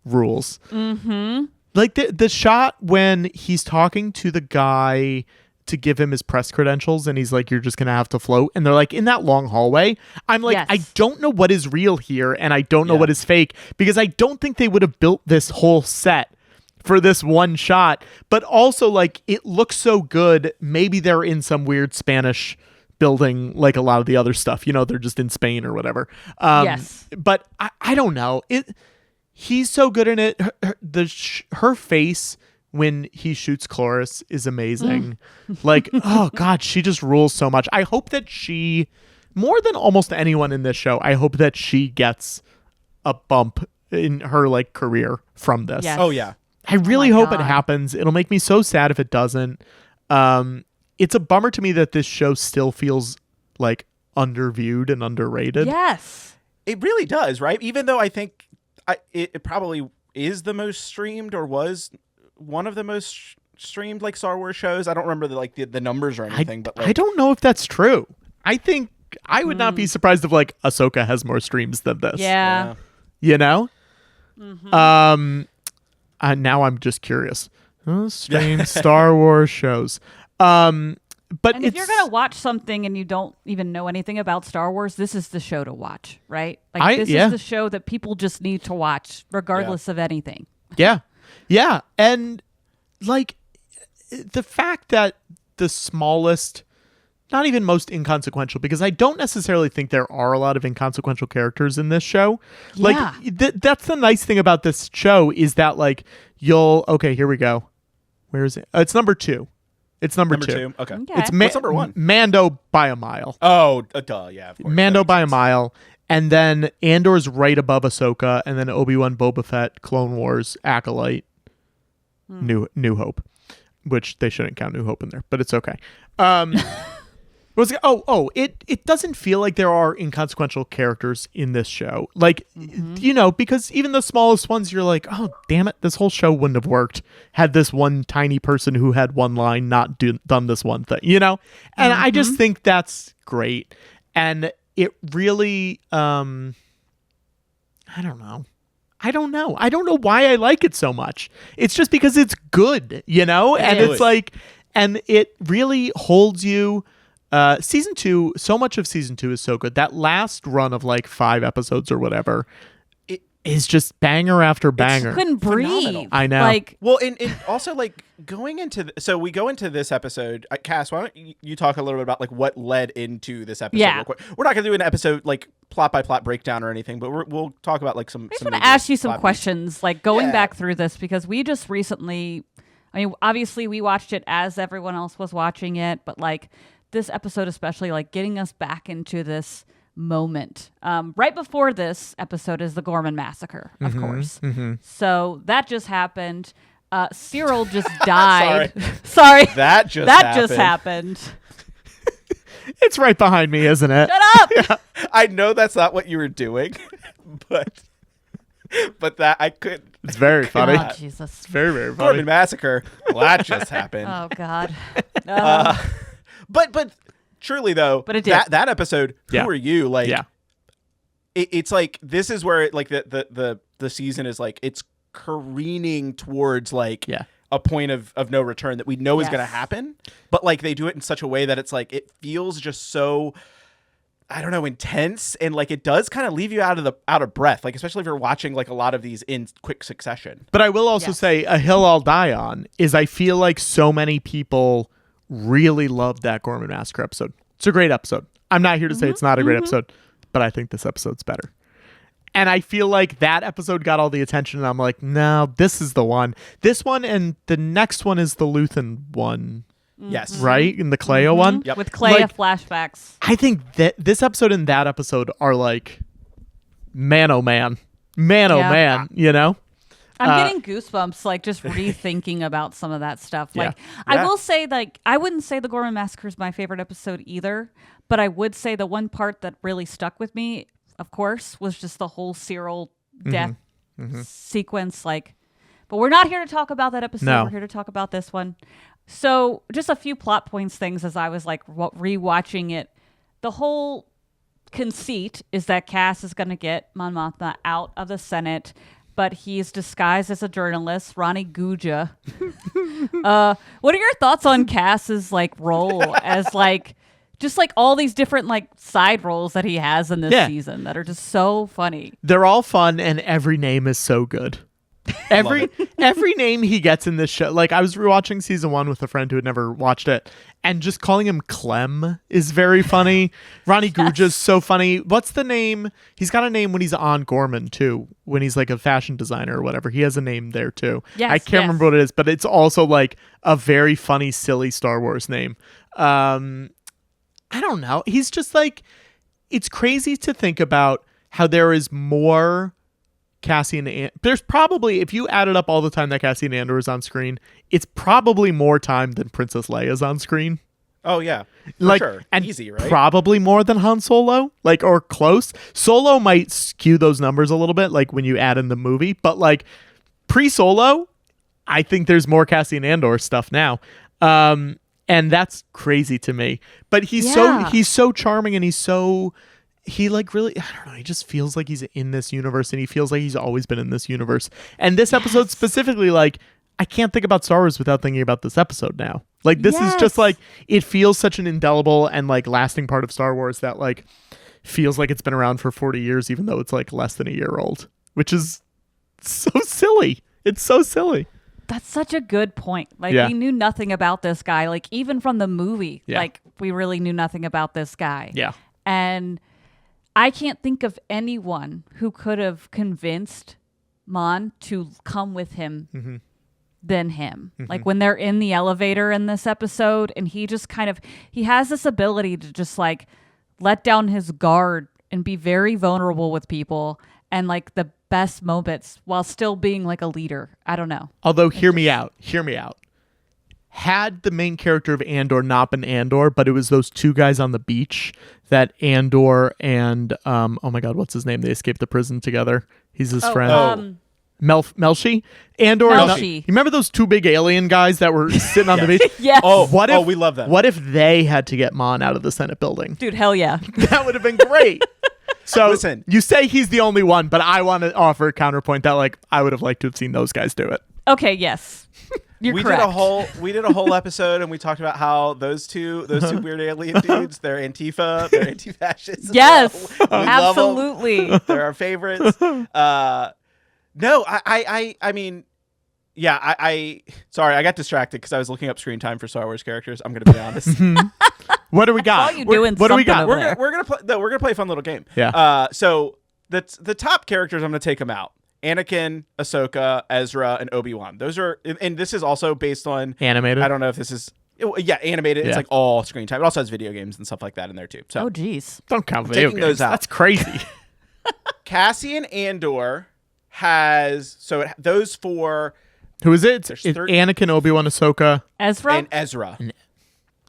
rules. Mm-hmm. Like, the shot when he's talking to the guy to give him his press credentials and he's like, you're just gonna have to float, and they're like in that long hallway, I'm like, I don't know what is real here and I don't know what is fake, because I don't think they would have built this whole set for this one shot. But also, like, it looks so good. Maybe they're in some weird Spanish building, like a lot of the other stuff, they're just in Spain or whatever. But I don't know, he's so good in it. Her face when he shoots Cloris is amazing. Like, oh god, she just rules so much. I hope that she, more than almost anyone in this show, I hope that she gets a bump in her, like, career from this. Yes. Oh yeah. I really hope it happens. It'll make me so sad if it doesn't. It's a bummer to me that this show still feels, like, underviewed and underrated. Yes. It really does, right? Even though I think it probably is the most streamed, or was one of the most streamed, like, Star Wars shows. I don't remember the numbers or anything, but, like, I don't know if that's true. I think I would not be surprised if, like, Ahsoka has more streams than this. Yeah. Mm-hmm. Now I'm just curious. Stream Star Wars shows. But if you're gonna watch something and you don't even know anything about Star Wars, this is the show to watch, right? Like, this is the show that people just need to watch, regardless of anything. Yeah. And, like, the fact that the smallest, not even most inconsequential, because I don't necessarily think there are a lot of inconsequential characters in this show. Like, that's the nice thing about this show, is that, like, okay, here we go. Where is it? It's number 2. It's number Number two. 2. Okay. Okay. It's What's number 1? Mando by a mile. Oh, duh, yeah, of course. Mando That makes by a sense. mile, and then Andor's right above Ahsoka, and then Obi-Wan, Boba Fett, Clone Wars, Acolyte, New Hope, which they shouldn't count New Hope in there, but it's okay. It doesn't feel like there are inconsequential characters in this show, like because even the smallest ones, you're like, oh damn it, this whole show wouldn't have worked had this one tiny person who had one line not done this one thing, and I just think that's great, and it really I don't know why I like it so much. It's just because it's good, and is. it's like, and it really holds you. Season 2, so much of season 2 is so good. That last run of like 5 episodes or whatever, it is just banger after banger. Couldn't breathe. phenomenal. I know. Like, Well, and also like going into so we go into this episode. Cass, why don't you talk a little bit about like what led into this episode? Yeah. Real quick. We're not gonna do an episode like plot by plot breakdown or anything, but we'll talk about like some. I just some want to major ask you some plot beats. questions, like going Yeah. back through this, because we just recently, I mean, obviously we watched it as everyone else was watching it, but like this episode especially, like getting us back into this moment. Right before this episode is the Gorman massacre, of course. So that just happened. Cyril just died. Sorry. That just happened. It's right behind me, isn't it? Shut up. I know that's not what you were doing, but that I could. It's very funny. Oh, Jesus. It's very, very funny. Gorman massacre. Well, that just happened. Oh, God. But truly though, But it did. that episode. Yeah. Who are you? Like, Yeah. It's like this is where like the season is like it's careening towards like Yeah. a point of no return that we know is Yes. going to happen, but like they do it in such a way that it's like it feels just so, I don't know, intense, and like it does kind of leave you out of breath, like especially if you're watching like a lot of these in quick succession. But I will also Yes. say a hill I'll die on is I feel like so many people really loved that Gorman Massacre episode. It's a great episode. I'm not here to say it's not a great episode, but I think this episode's better. And I feel like that episode got all the attention, and I'm like, no, this is the one. This one and the next one is the Luthen one, Yes. right? And the Cleo one. Yep. With Clea Like- flashbacks. I think that this episode and that episode are like, man, oh man, Yeah. man, I'm getting goosebumps, like just rethinking about some of that stuff. Like, I Yeah. will say, like, I wouldn't say the Gorman Massacre is my favorite episode either, but I would say the one part that really stuck with me, of course, was just the whole Cyril death sequence. Like, but we're not here to talk about that episode. No. We're here to talk about this one. So, just a few plot points things as I was like rewatching it. The whole conceit is that Cass is going to get Mon Mothma out of the Senate, but he's disguised as a journalist, Ronnie Guja. What are your thoughts on Cass's like role as like just like all these different like side roles that he has in this season that are just so funny? They're all fun, and every name is so good. Every name he gets in this show, like I was rewatching season 1 with a friend who had never watched it, and just calling him Clem is very funny. Ronnie Guja's so funny. What's the name? He's got a name when he's on Gorman too, when he's like a fashion designer or whatever. He has a name there too. Yes, I can't remember what it is, but it's also like a very funny, silly Star Wars name. I don't know. He's just like, it's crazy to think about how there is more Cassian there's probably, if you added up all the time that Cassian Andor is on screen, it's probably more time than Princess Leia is on screen. Oh yeah, for Like, sure. and Easy, right? probably more than Han Solo, like, or close. Solo might skew those numbers a little bit, like when you add in the movie, but like pre-Solo, I think there's more Cassian Andor stuff now. And that's crazy to me. But he's so charming, and he like really, I don't know, he just feels like he's in this universe, and he feels like he's always been in this universe. And this episode specifically, like, I can't think about Star Wars without thinking about this episode now. Like, this is just like, it feels such an indelible and like lasting part of Star Wars that like feels like it's been around for 40 years, even though it's like less than a year old, which is so silly. It's so silly. That's such a good point. Like, Yeah. we knew nothing about this guy. Like, even from the movie, Yeah. like, we really knew nothing about this guy. Yeah. And I can't think of anyone who could have convinced Mon to come with him than him. Mm-hmm. Like when they're in the elevator in this episode, and he just he has this ability to just like let down his guard and be very vulnerable with people and like the best moments while still being like a leader. I don't know. Although, hear me out. Had the main character of Andor not been Andor, but it was those two guys on the beach that Andor and oh my God, what's his name? They escaped the prison together. He's his friend. Melshi? Andor. Melshi. You remember those two big alien guys that were sitting on the beach? Yes. We love them. What if they had to get Mon out of the Senate building? Dude, hell yeah. That would have been great. So Listen. you say he's the only one, but I want to offer a counterpoint that like I would have liked to have seen those guys do it. Okay, yes. You're correct. We did a whole episode and we talked about how those two weird alien dudes, they're Antifa, they're anti-fascists. Yes, We love 'em. absolutely. They're our favorites. No, I mean, yeah, I sorry, I got distracted because I was looking up screen time for Star Wars characters. I'm gonna be honest. What do we got? Saw you doing What do we got? something over there. We're gonna play a fun little game. Yeah. So the top characters, I'm gonna take them out. Anakin, Ahsoka, Ezra, and Obi-Wan. Those are, and this is also based on Animated. I don't know if this is, animated. Yeah. It's like all screen time. It also has video games and stuff like that in there too. So Oh, geez. Don't count video taking games. those out. That's crazy. Cassian Andor has those four Who is it? There's It's Anakin, Obi-Wan, Ahsoka. Ezra? and Ezra.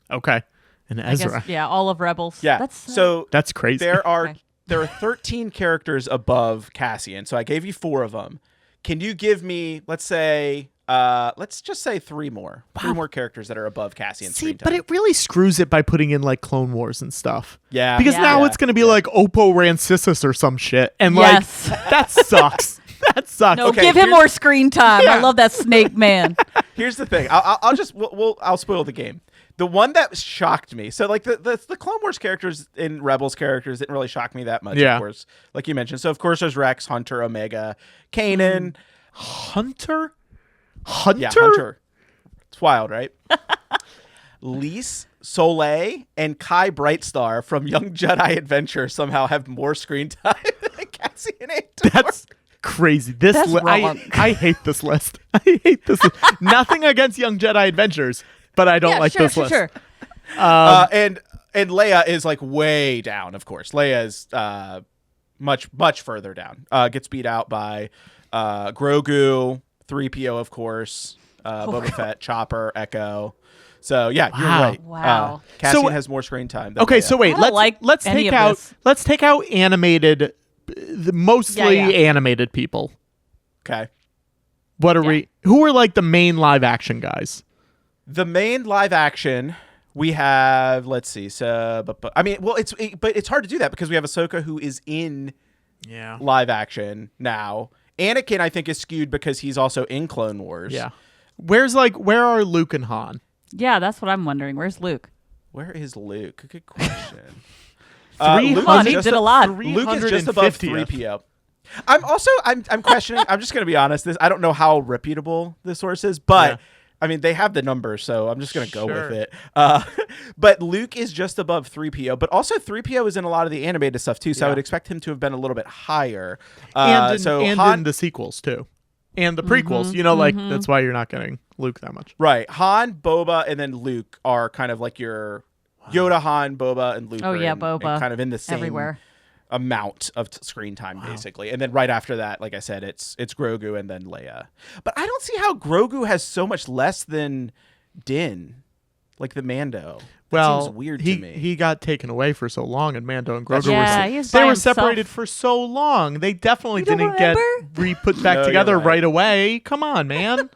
Okay. And I guess, Ezra. yeah, all of Rebels. Yeah. That's That's crazy. There are Okay. there are 13 characters above Cassian. So I gave you 4 of them. Can you give me, let's just say 3 more. 3 more characters that are above Cassian's See, screen time. but it really screws it by putting in like Clone Wars and stuff. Yeah. Because Yeah. now Yeah. it's going to be like Oppo Rancisis or some shit. And Yes. like, that sucks. That sucks. No, Okay, give him here's- more screen time. I Yeah. love that snake man. Here's the thing. I'll spoil the game. The one that shocked me. So like the Clone Wars characters and Rebels characters didn't really shock me that much. Yeah. Of course, like you mentioned. So of course there's Rex, Hunter, Omega, Kanan. Hunter? Yeah, Hunter. It's wild, right? Lise, Soleil, and Kai Brightstar from Young Jedi Adventure somehow have more screen time than Cassian Andor. That's crazy. This That's wrong. I hate this list. I hate this list. Nothing against Young Jedi Adventures, but I don't like this list. Sure. And Leia is like way down, of course. Leia is much further down. Gets beat out by Grogu, 3PO, of course, Boba Fett, Chopper, Echo. So yeah, you're Wow. right. Wow. Cassian So- has more screen time. Than Okay, Leia. so wait, I don't like let's any take of out this. let's take out animated, mostly Yeah. animated people. Okay. What are we? Who are like the main live action guys? The main live action we have. Let's see. So, but I mean, well, it's hard to do that because we have Ahsoka who is in Yeah. live action now. Anakin, I think, is skewed because he's also in Clone Wars. Yeah. Where are Luke and Han? Yeah, that's what I'm wondering. Where's Luke? Where is Luke? Good question. 300 he did a lot. Luke is just above 3PO. I'm questioning. I'm just going to be honest. I don't know how reputable this source is, but Yeah. I mean, they have the numbers, so I'm just going to go Sure. with it. But Luke is just above 3PO, but also 3PO is in a lot of the animated stuff too, so I Yeah. would expect him to have been a little bit higher. And Han, in the sequels too, and the prequels. You know, like that's why you're not getting Luke that much. right, Han, Boba, and then Luke are kind of like your Yoda, Han, Boba, and Luke. Oh, are yeah, in- Boba. kind of in the same Everywhere. amount of screen time, basically. And then right after that, like I said, it's Grogu and then Leia. But I don't see how Grogu has so much less than Din, like the Mando. That seems weird to me. He got taken away for so long, and Mando and Grogu Yeah, were he was they by were himself. separated for so long. They definitely You don't didn't get remember? put back No, together you're right. right away. Come on, man.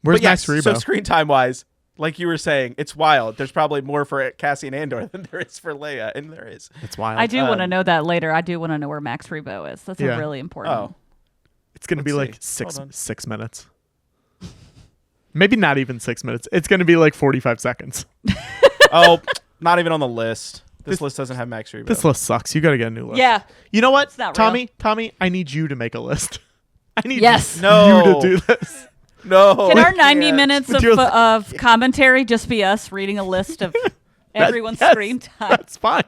Where's But yes, Max so Rebo? screen time wise, like you were saying, it's wild. There's probably more for Cassian Andor than there is for Leia, and there is. It's wild. I do want to know that later. I do want to know where Max Rebo is. That's Yeah. a really important. Oh, It's gonna be Let's like see. Hold on. 6 minutes. Maybe not even 6 minutes. It's gonna be like 45 seconds. oh, not even on the list. This list doesn't have Max Rebo. This list sucks. You gotta get a new list. Yeah. You know what, It's not Tommy? Tommy, I need you to make a list. I need Yes. you No. to do this. no. Can I our 90 can't. minutes With of, your- of commentary just be us reading a list of everyone's Yes, screen time? That's fine.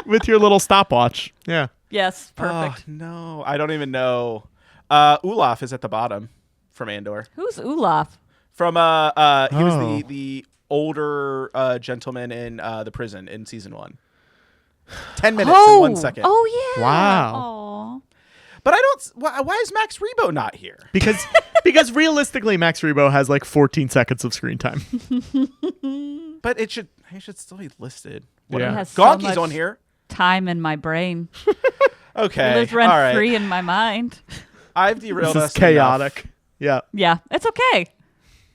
With your little stopwatch. Yeah. Yes, perfect. Oh, no, I don't even know. Olaf is at the bottom from Andor. Who's Olaf? From he was Oh. the older gentleman in the prison in season 1. 10 minutes and 1 second. Oh yeah. Wow. Aw. But I don't. Why is Max Rebo not here? Because realistically, Max Rebo has like 14 seconds of screen time. But he should still be listed. Yeah. He has so Gonki's much on here. time in my brain. Okay. He lives all rent right. free in my mind. I've derailed This us is chaotic. enough. Yeah. Yeah, it's okay.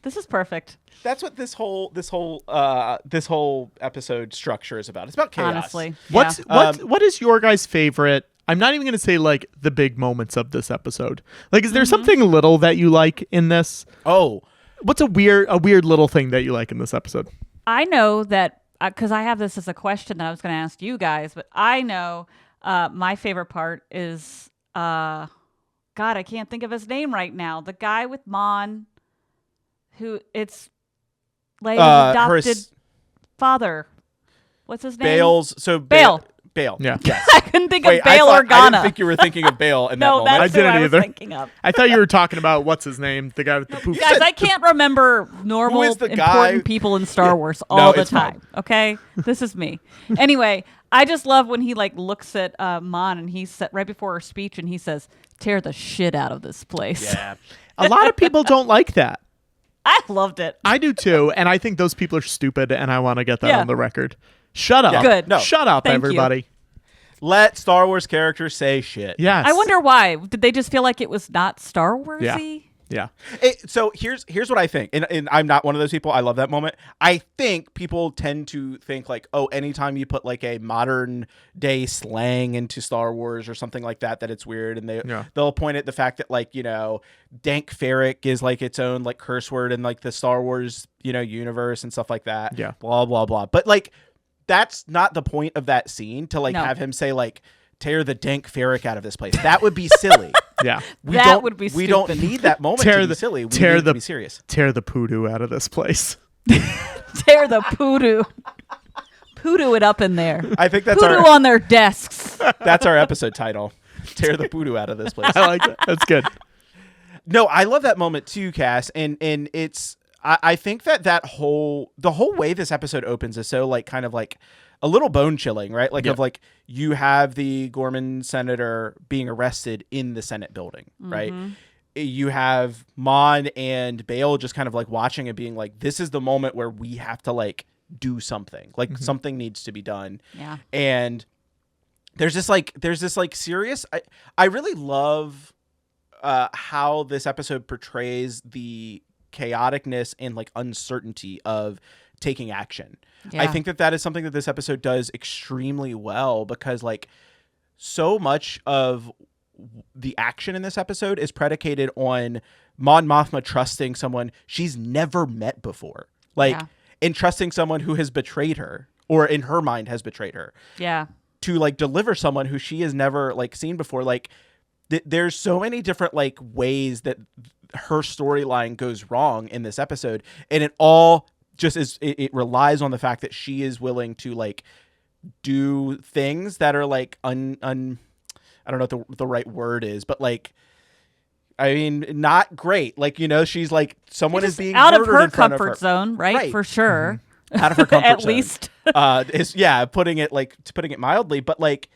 This is perfect. That's what this whole episode structure is about. It's about chaos. Honestly. What is your guys' favorite? I'm not even going to say like the big moments of this episode. Like, is there something little that you like in this? Oh, What's a weird little thing that you like in this episode? I know that because I have this as a question that I was going to ask you guys, but I know my favorite part is God, I can't think of his name right now. The guy with Mon, who it's like his adopted his father. What's his name? Bale's. So Bale. Bale. Yeah. Yes. I couldn't think Wait, of Bale I Organa. didn't think you were thinking of Bale in that No, moment. that's I who didn't I was either. thinking of. I thought you were talking about what's his name, the guy with the poop. Guys, I can't remember normal is the important guy? people in Star Wars No, all the it's fine. time. Okay, this is me. Anyway, I just love when he like looks at Mon and he's right before her speech and he says, "Tear the shit out of this place." Yeah. A lot of people don't like that. I loved it. I do too, and I think those people are stupid, and I want to get that Yeah. on the record. Shut up. Yeah. Good. No. Shut up, Thank you. everybody. Let Star Wars characters say shit. Yes. I wonder why. Did they just feel like it was not Star Warsy? Yeah. So here's what I think, and I'm not one of those people. I love that moment. I think people tend to think like, oh, anytime you put like a modern day slang into Star Wars or something like that, that it's weird, and they'll point at the fact that like dank ferric is like its own like curse word in like the Star Wars universe and stuff like that. Yeah. Blah blah blah. But like that's not the point of that scene to like No. have him say like tear the dank ferric out of this place. That would be silly. Yeah. That would be We don't stupid. need that moment to be silly. We need to be serious. Tear the poodoo out of this place. Tear the poodoo. Poodoo it up in there. I think that's Poodoo on their desks. that's our episode title. Tear the poodoo out of this place. I like that. That's good. No, I love that moment too, Cass, and it's I think the whole way this episode opens is so like kind of like a little bone chilling, right? Like Yeah. of like you have the Gorman senator being arrested in the Senate building, right? You have Mon and Bale just kind of like watching it, being like, this is the moment where we have to like do something, like something needs to be done. Yeah. And there's this serious, I really love how this episode portrays the chaoticness and like uncertainty of taking action. I Yeah. think that is something that this episode does extremely well, because like so much of the action in this episode is predicated on Mon Mothma trusting someone she's never met before, like, Yeah. and trusting someone who has betrayed her, or in her mind has betrayed her, Yeah. to like deliver someone who she has never like seen before. Like there's so many different like ways that her storyline goes wrong in this episode, and it all just is it relies on the fact that she is willing to like do things that are like I don't know what the right word is, but like, I mean, not great. Like, she's like, someone is being out of murdered her in front of comfort her. zone, right? Right. For sure. Out of her comfort At zone. least. Putting it mildly, but like,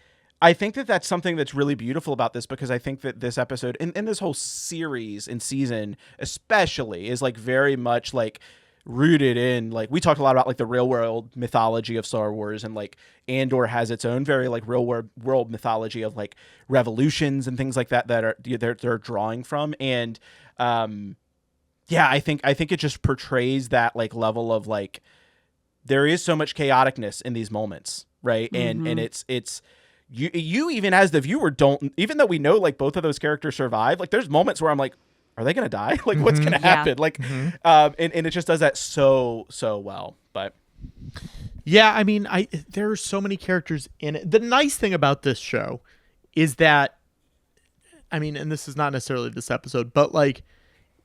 I think that that's something that's really beautiful about this, because I think that this episode and this whole series and season especially is like very much like rooted in, like, we talked a lot about like the real world mythology of Star Wars, and like Andor has its own very like real world mythology of like revolutions and things like that are they're drawing from. And I think it just portrays that like level of like, there is so much chaoticness in these moments, right? And it's you even as the viewer don't, even though we know like both of those characters survive, like there's moments where I'm like, are they gonna die? Like what's gonna happen? Like and it just does that so well. But Yeah, I mean, there are so many characters in it. The nice thing about this show is that, I mean, and this is not necessarily this episode, but like,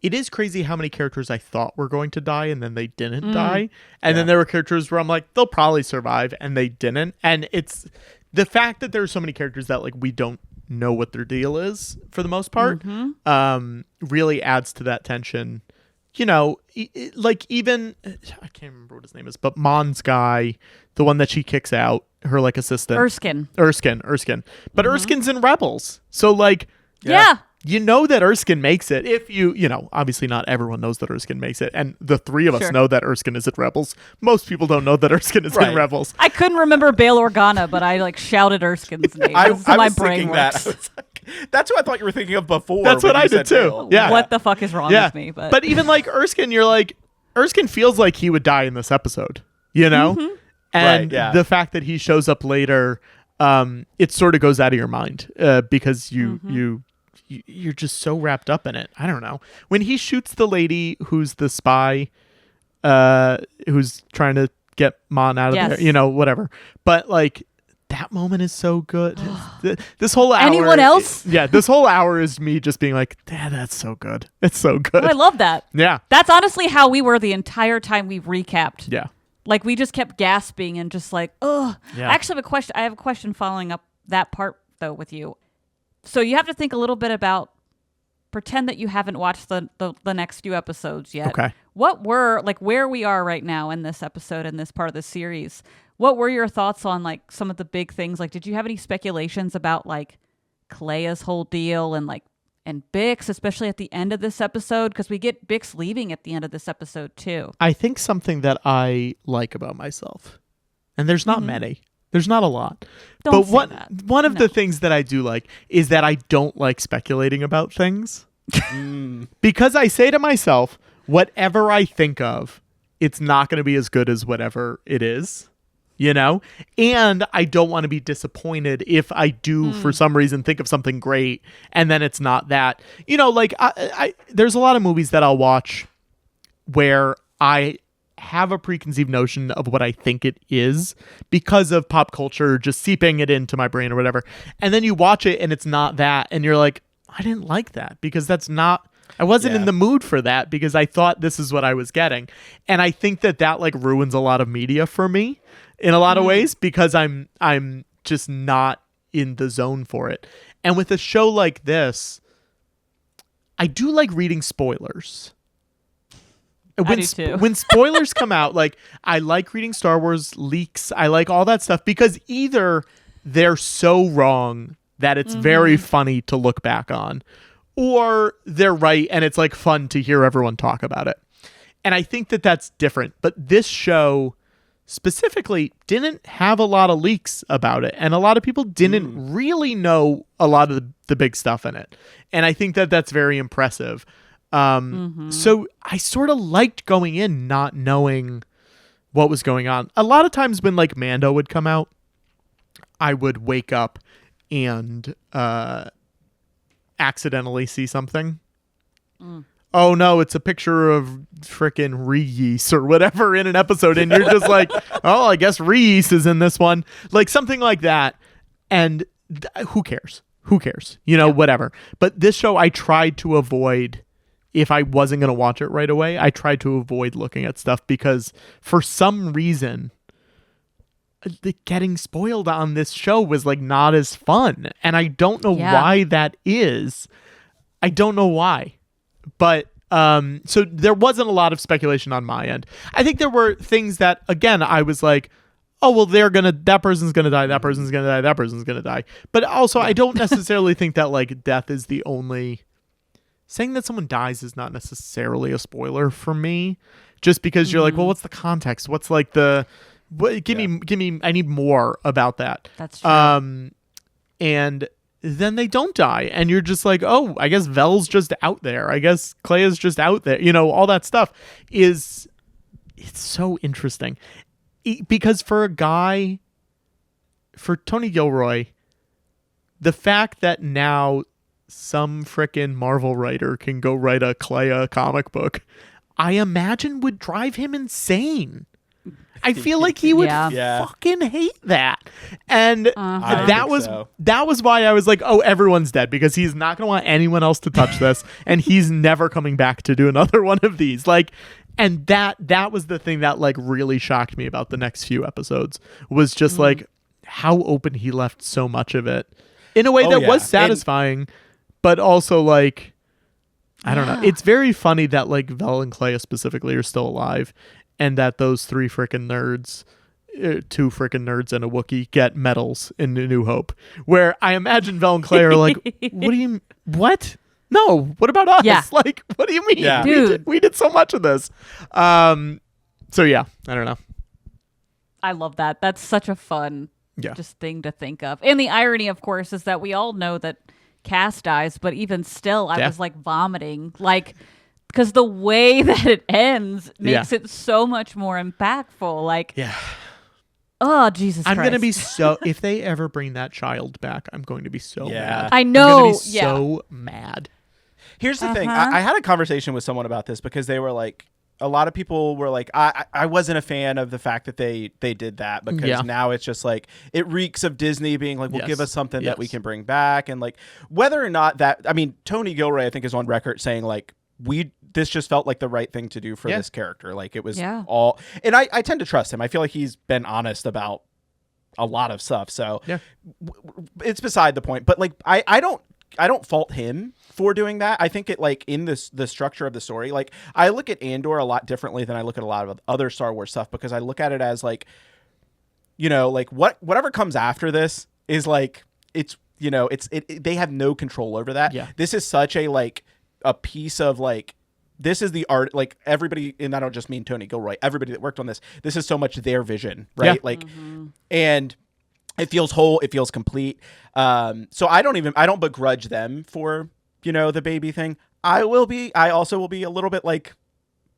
it is crazy how many characters I thought were going to die and then they didn't die. And then there were characters where I'm like, they'll probably survive, and they didn't. And it's the fact that there are so many characters that like we don't know what their deal is for the most part. Really adds to that tension. You know, like even I can't remember what his name is, but Mon's guy, the one that she kicks out, her like assistant, Erskine. But Erskine's in Rebels, so like, you know that Erskine makes it. If you know, obviously not everyone knows that Erskine makes it, and the three of us know that Erskine is at Rebels. Most people don't know that Erskine is in Rebels. I couldn't remember Bail Organa, but I like shouted Erskine's name. I That's how my was brain thinking works. that. I was like, that's who I thought you were thinking of before. That's when what you I did said too. Bill. Yeah. What the fuck is wrong with me? But even like Erskine, you're like, Erskine feels like he would die in this episode, you know? And the fact that he shows up later, it sort of goes out of your mind because you're just so wrapped up in it. I don't know. When he shoots the lady who's the spy, who's trying to get Mon out of there, you know, whatever. But like, that moment is so good. This whole hour. Anyone else? This whole hour is me just being like, that's so good. It's so good. Oh, I love that. Yeah. That's honestly how we were the entire time we recapped. Yeah. Like we just kept gasping and just like, ugh. Yeah. I actually have a question. I have a question following up that part though with you. So you have to think a little bit about, pretend that you haven't watched the next few episodes yet. Okay. What were, like where we are right now in this episode, in this part of the series, what were your thoughts on like some of the big things? Like, did you have any speculations about like Clea's whole deal and Bix, especially at the end of this episode? Because we get Bix leaving at the end of this episode too. I think something that I like about myself, and there's not many, there's not a lot. Don't but say that. one of the things that I do like is that I don't like speculating about things. Because I say to myself, whatever I think of, it's not going to be as good as whatever it is, you know? And I don't want to be disappointed if I do, for some reason, think of something great and then it's not that. You know, like I there's a lot of movies that I'll watch where I have a preconceived notion of what I think it is because of pop culture just seeping it into my brain or whatever. And then you watch it and it's not that. And you're like, I didn't like that because that's not, I wasn't in the mood for that because I thought this is what I was getting. And I think that like ruins a lot of media for me in a lot of ways because I'm just not in the zone for it. And with a show like this, I do like reading spoilers. I do too. When spoilers come out, like I like reading Star Wars leaks. I like all that stuff because either they're so wrong that it's very funny to look back on, or they're right and it's like fun to hear everyone talk about it. And I think that that's different. But this show specifically didn't have a lot of leaks about it. And a lot of people didn't really know a lot of the big stuff in it. And I think that that's very impressive. So I sort of liked going in not knowing what was going on. A lot of times when like Mando would come out, I would wake up and accidentally see something. Oh no, it's a picture of frickin' Reese or whatever in an episode, and you're just like, oh, I guess Reese is in this one, like something like that. And who cares? You know, whatever. But this show, I tried to avoid. If I wasn't going to watch it right away, I tried to avoid looking at stuff because for some reason, getting spoiled on this show was like not as fun. And I don't know why that is. I don't know why. But so there wasn't a lot of speculation on my end. I think there were things that, again, I was like, oh, well, that person's going to die. That person's going to die. That person's going to die. But also, I don't necessarily think that like death is the only. Saying that someone dies is not necessarily a spoiler for me, just because you're like, well, what's the context? What's like give me, I need more about that. That's true. And then they don't die. And you're just like, oh, I guess Vel's just out there. I guess Clea's just out there. You know, all that stuff it's so interesting. Because for Tony Gilroy, the fact that now some frickin' Marvel writer can go write a Clea comic book, I imagine would drive him insane. I feel like he would fucking hate that. And that was why I was like, oh, everyone's dead because he's not going to want anyone else to touch this and he's never coming back to do another one of these. Like, and that was the thing that like really shocked me about the next few episodes was just like how open he left so much of it. in a way Oh, that yeah. was satisfying, but also like, I don't know. It's very funny that like Vel and Clea specifically are still alive, and that those two freaking nerds and a Wookiee get medals in New Hope. Where I imagine Vel and Clea are like, what? No, what about us? Yeah. Like, what do you mean? Yeah. Dude. We did so much of this. So yeah, I don't know. I love that. That's such a fun Yeah. just thing to think of. And the irony, of course, is that we all know that Cass dies, but even still, I was like vomiting, like, because the way that it ends makes it so much more impactful. Like, oh, Jesus Christ. I'm going to be so, if they ever bring that child back, I'm going to be so mad. I know. I'm going to be so mad. Here's the thing. I had a conversation with someone about this because they were like, a lot of people were like, I wasn't a fan of the fact that they did that because now it's just like, it reeks of Disney being like, well, give us something that we can bring back. And like, whether or not that, I mean, Tony Gilroy, I think, is on record saying like, this just felt like the right thing to do for this character. Like it was all, and I tend to trust him. I feel like he's been honest about a lot of stuff. So it's beside the point, but like, I don't fault him for doing that. I think it like in the structure of the story, like I look at Andor a lot differently than I look at a lot of other Star Wars stuff because I look at it as like, you know, like whatever comes after this is like, it's, you know, they have no control over that. Yeah. This is such a like a piece of like, this is the art, like everybody, and I don't just mean Tony Gilroy, everybody that worked on this is so much their vision, right? Yeah. Like, and it feels whole, it feels complete. So I don't begrudge them for, you know, the baby thing. I also will be a little bit like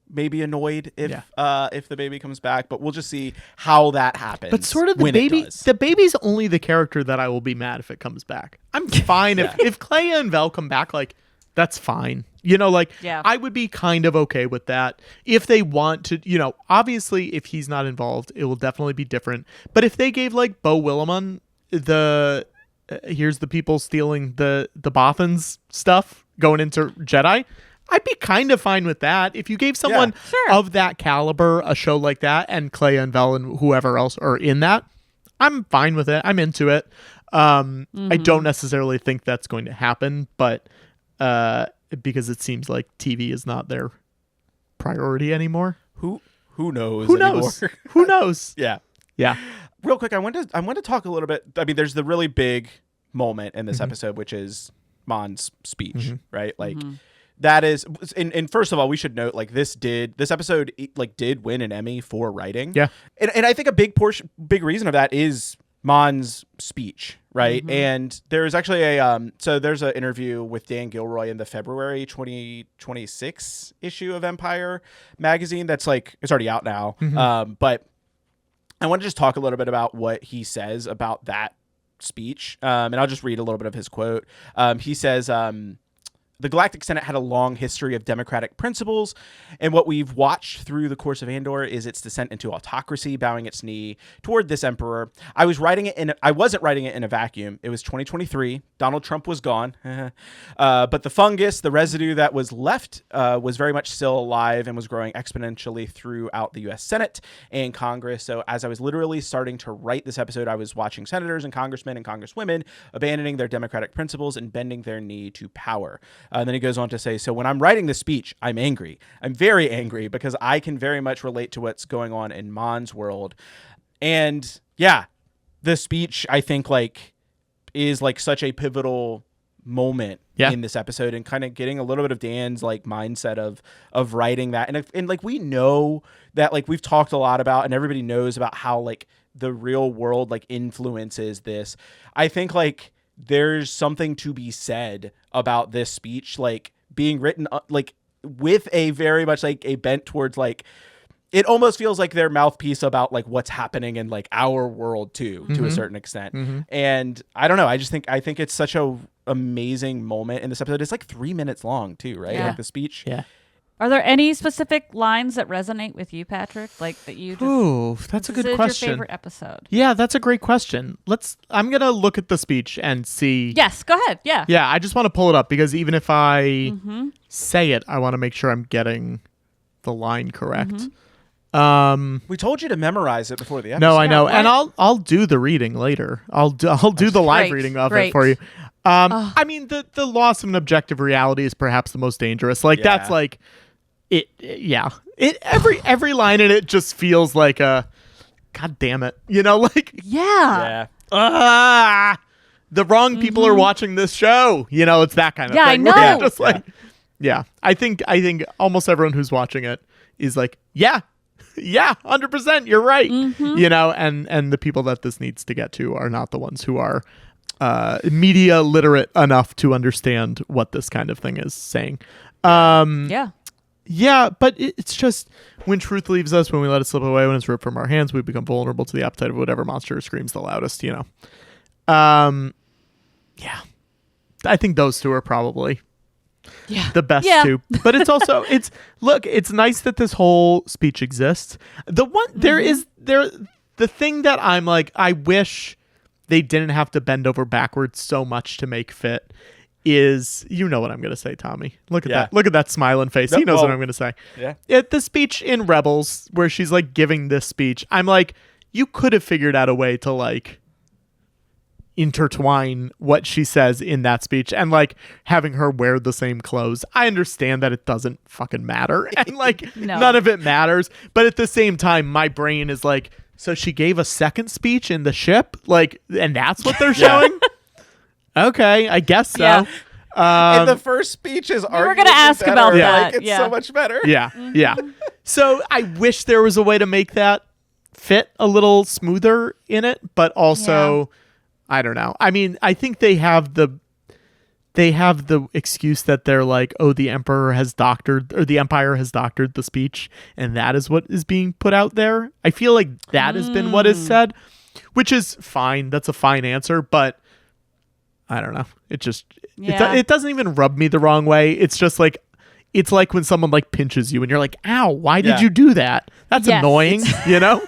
maybe annoyed if the baby comes back, but we'll just see how that happens. But sort of the baby's only the character that I will be mad if it comes back. I'm fine if Clea and Vel come back, like that's fine. You know, like I would be kind of okay with that if they want to, you know, obviously if he's not involved, it will definitely be different. But if they gave like Beau Willimon here's the people stealing the Bothans stuff going into Jedi, I'd be kind of fine with that. If you gave someone of that caliber a show like that and Clea and Vel and whoever else are in that, I'm fine with it. I'm into it. I don't necessarily think that's going to happen, but because it seems like TV is not their priority anymore. Who knows? Who knows? Who knows? Yeah. Real quick, I want to talk a little bit. I mean, there's the really big moment in this episode, which is Mon's speech, right? Like that is, and first of all, we should note like this episode like did win an Emmy for writing. Yeah, and I think a big reason of that is Mon's speech, right? And there's actually there's an interview with Dan Gilroy in the February 2026 issue of Empire magazine that's like, it's already out now. But I want to just talk a little bit about what he says about that speech. And I'll just read a little bit of his quote. He says, the Galactic Senate had a long history of democratic principles, and what we've watched through the course of Andor is its descent into autocracy, bowing its knee toward this emperor. I wasn't writing it in a vacuum. It was 2023. Donald Trump was gone. But the fungus, the residue that was left, was very much still alive and was growing exponentially throughout the U.S. Senate and Congress. So as I was literally starting to write this episode, I was watching senators and congressmen and congresswomen abandoning their democratic principles and bending their knee to power. And then he goes on to say, so when I'm writing this speech, I'm angry. I'm very angry because I can very much relate to what's going on in Mon's world. And yeah, the speech, I think, like, is like such a pivotal moment in this episode and kind of getting a little bit of Dan's like mindset of writing that. And like, we know that, like, we've talked a lot about, and everybody knows about how like the real world like influences this. I think like there's something to be said about this speech, like being written like with a very much like a bent towards like, it almost feels like their mouthpiece about like what's happening in like our world too, to a certain extent. And I don't know. I think it's such a amazing moment in this episode. It's like 3 minutes long too, right? Yeah. Like the speech. Yeah. Are there any specific lines that resonate with you, Patrick? Like that you just... Ooh, that's a good question. Your favorite episode? Yeah, that's a great question. I'm going to look at the speech and see. Yes, go ahead. Yeah. Yeah, I just want to pull it up because even if I say it, I want to make sure I'm getting the line correct. We told you to memorize it before the episode. No, I know, what? and I'll do the reading later. I'll do the live Great, reading of great. it for you. I mean, the loss of an objective reality is perhaps the most dangerous. Like that's Yeah. like it. Yeah, every line in it just feels like a God damn it. You know, like Yeah. Yeah. The wrong people are watching this show. You know, it's that kind of Yeah, I thing. where know. you're just like, yeah. I think almost everyone who's watching it is like, yeah, 100%. You're right. You know, and the people that this needs to get to are not the ones who are media literate enough to understand what this kind of thing is saying. Yeah. Yeah, but it's just when truth leaves us, when we let it slip away, when it's ripped from our hands, we become vulnerable to the appetite of whatever monster screams the loudest, you know. Yeah. I think those two are probably the best two. But it's also it's nice that this whole speech exists. The one the thing that I'm like, I wish they didn't have to bend over backwards so much to make fit is, you know what I'm gonna say, Tommy. Look at that. Look at that smiling face. He knows what I'm gonna say. Yeah. The speech in Rebels where she's like giving this speech, I'm like, you could have figured out a way to like intertwine what she says in that speech and like having her wear the same clothes. I understand that it doesn't fucking matter and like none of it matters, but at the same time my brain is like, so she gave a second speech in the ship, like, and that's what they're showing. Okay, I guess so. Yeah. And the first speech is were gonna ask about that, Like, it's yeah. so much better. Yeah. So I wish there was a way to make that fit a little smoother in it, but also I don't know. I mean, I think they have the excuse that they're like, oh, the Empire has doctored the speech, and that is what is being put out there. I feel like that has been what is said, which is fine. That's a fine answer, but I don't know. It just it doesn't even rub me the wrong way. It's just like it's like when someone like pinches you and you're like, ow, why did you do that? That's annoying, you know?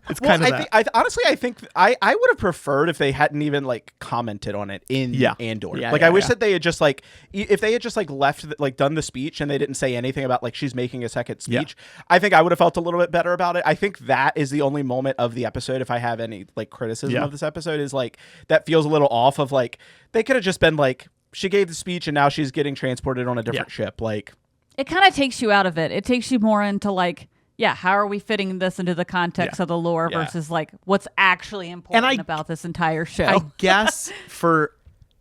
It's kind of that. Honestly, I think I would have preferred if they hadn't even like commented on it in Andor. I wish that they had just like if they had just like done the speech and they didn't say anything about like she's making a second speech. I think I would have felt a little bit better about it. I think that is the only moment of the episode, if I have any like criticism of this episode, is like that feels a little off of like they could have just been like she gave the speech and now she's getting transported on a different ship. Like it kind of takes you out of it. It takes you more into like, how are we fitting this into the context of the lore versus like what's actually important about this entire show? I guess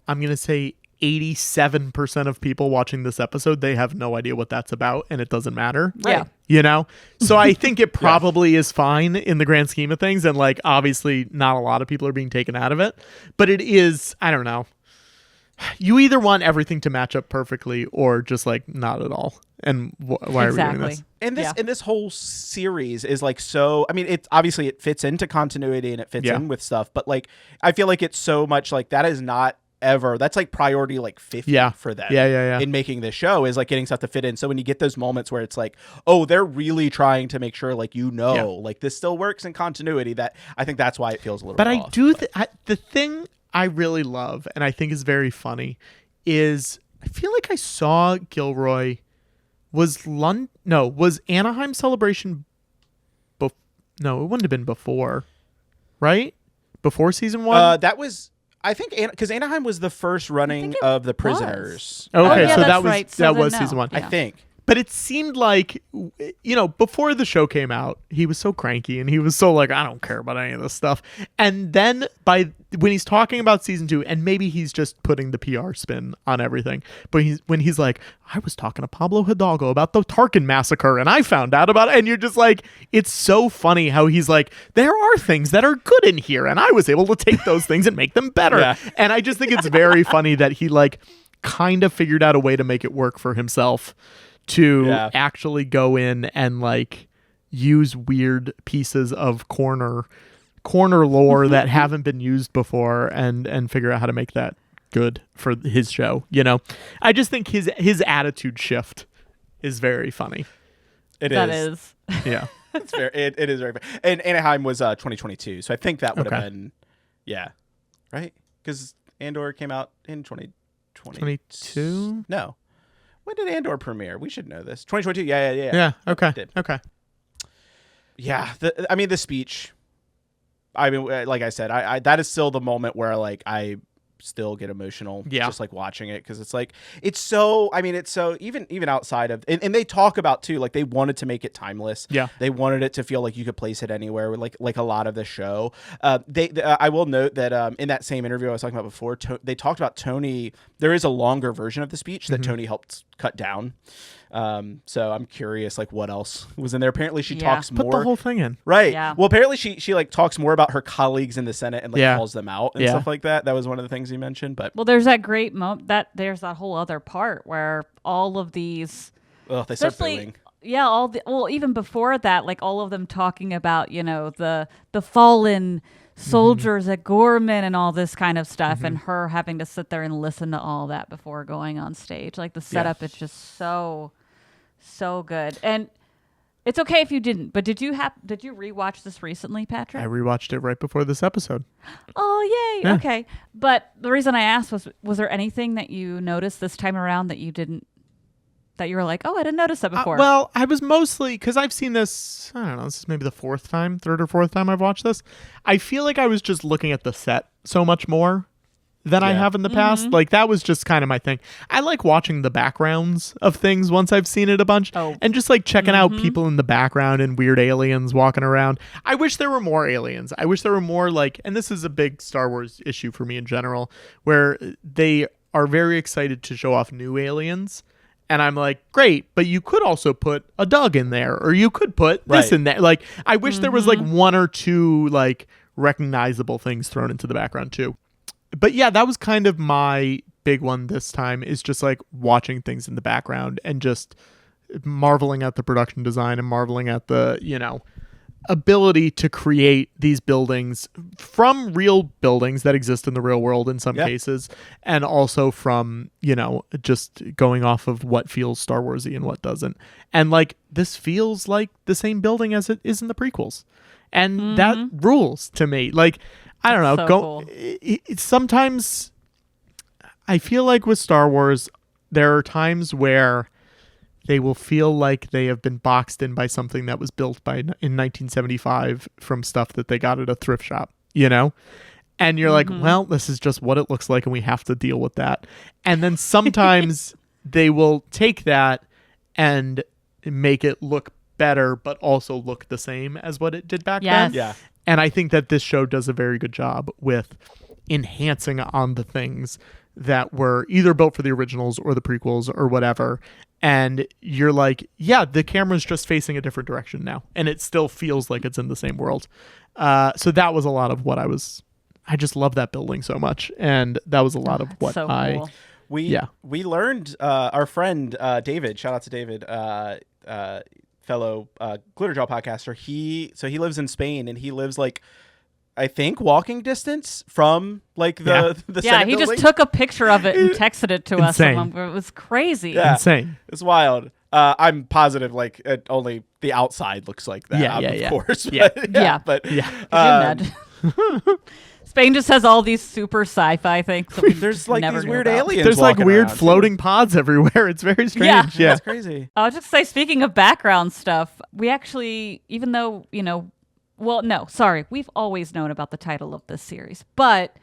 I'm going to say 87% of people watching this episode, they have no idea what that's about and it doesn't matter. Yeah. You know? So I think it probably is fine in the grand scheme of things. And like, obviously not a lot of people are being taken out of it, but it is, I don't know. You either want everything to match up perfectly or just like not at all. And why are we doing this? And this whole series is like so. I mean, it obviously it fits into continuity and it fits in with stuff, but like I feel like it's so much like that is not ever. That's like priority like 50 for them. In making this show is like getting stuff to fit in. So when you get those moments where it's like, oh, they're really trying to make sure like like this still works in continuity. That I think that's why it feels a little. But bit I off, do the thing I really love and I think is very funny is I feel like I saw Gilroy. Was Anaheim Celebration no, it wouldn't have been before, right? Before season 1? That was, I think, because Anaheim was the first running of the prisoners. Okay, so that's that was right. that was season 1. I think. But it seemed like, you know, before the show came out, he was so cranky and he was so like, I don't care about any of this stuff. And then when he's talking about season 2, and maybe he's just putting the PR spin on everything, but when he's like, I was talking to Pablo Hidalgo about the Tarkin massacre and I found out about it. And you're just like, it's so funny how he's like, there are things that are good in here. And I was able to take those things and make them better. And I just think it's very funny that he like kind of figured out a way to make it work for himself to actually go in and like use weird pieces of corner lore that haven't been used before and figure out how to make that good for his show. You know, I just think his attitude shift is very funny. It is. Yeah. It's very, it is very funny. And Anaheim was 2022. So I think that would have been, right? Because Andor came out in 2022. No. When did Andor premiere? We should know this. 2022. Yeah. Yeah. Okay. Did. Okay. Yeah, the speech. I mean, like I said, I that is still the moment where like I still get emotional just like watching it, because it's like it's so even outside of and they talk about too, like they wanted to make it timeless. They wanted it to feel like you could place it anywhere, like a lot of the show. I will note that in that same interview I was talking about before, they talked about Tony. There is a longer version of the speech that Tony helped cut down. So I'm curious, like what else was in there. Apparently she talks more. Put the whole thing in. Right. Yeah. Well, apparently she like talks more about her colleagues in the Senate and like calls them out and stuff like that. That was one of the things you mentioned. But Well, there's that great moment there's that whole other part where all of these, they start booing. Yeah, even before that, like all of them talking about, the fallen soldiers at Gorman and all this kind of stuff, and her having to sit there and listen to all that before going on stage. Like the setup is just so good. And it's okay if you didn't, but did you rewatch this recently, Patrick? I rewatched it right before this episode. Oh, yay. Yeah. Okay. But the reason I asked was there anything that you noticed this time around that you didn't, that you were like, oh, I didn't notice that before? Well, I was mostly, because I've seen this, I don't know, this is maybe the third or fourth time I've watched this. I feel like I was just looking at the set so much more than I have in the past. Like that was just kind of my thing. I like watching the backgrounds of things once I've seen it a bunch, and just like checking out people in the background and weird aliens walking around. I wish there were more aliens. I wish there were more like, and this is a big Star Wars issue for me in general, where they are very excited to show off new aliens. And I'm like, great, but you could also put a Doug in there, or you could put this in there. Like, I wish there was like one or two like recognizable things thrown into the background too. But yeah, that was kind of my big one this time, is just like watching things in the background and just marveling at the production design and marveling at the, ability to create these buildings from real buildings that exist in the real world in some cases, and also from, just going off of what feels Star Warsy and what doesn't. And like, this feels like the same building as it is in the prequels. And that rules to me. Like, I don't know. Cool. Sometimes I feel like with Star Wars, there are times where they will feel like they have been boxed in by something that was built in 1975 from stuff that they got at a thrift shop, And you're like, well, this is just what it looks like, and we have to deal with that. And then sometimes they will take that and make it look better, but also look the same as what it did back then. Yeah. And I think that this show does a very good job with enhancing on the things that were either built for the originals or the prequels or whatever. And you're like, yeah, the camera's just facing a different direction now, and it still feels like it's in the same world. So that was a lot of what I just love that building so much. And that was a lot of what so cool. We learned, our friend David, shout out to David, fellow Glitter Jaw podcaster. He lives in Spain, and he lives like, I think, walking distance from like the Senate he building. just took a picture of it and texted it to us. Insane. It was crazy. Yeah. Insane. It's wild. I'm positive like only the outside looks like that. Of course. Yeah. But Could you imagine? Spain just has all these super sci-fi things. That there's like never these knew weird about. aliens. There's like walking weird around, floating pods everywhere. It's very strange. Yeah. Yeah. That's crazy. I was just say, speaking of background stuff, we actually, even though, we've always known about the title of this series, but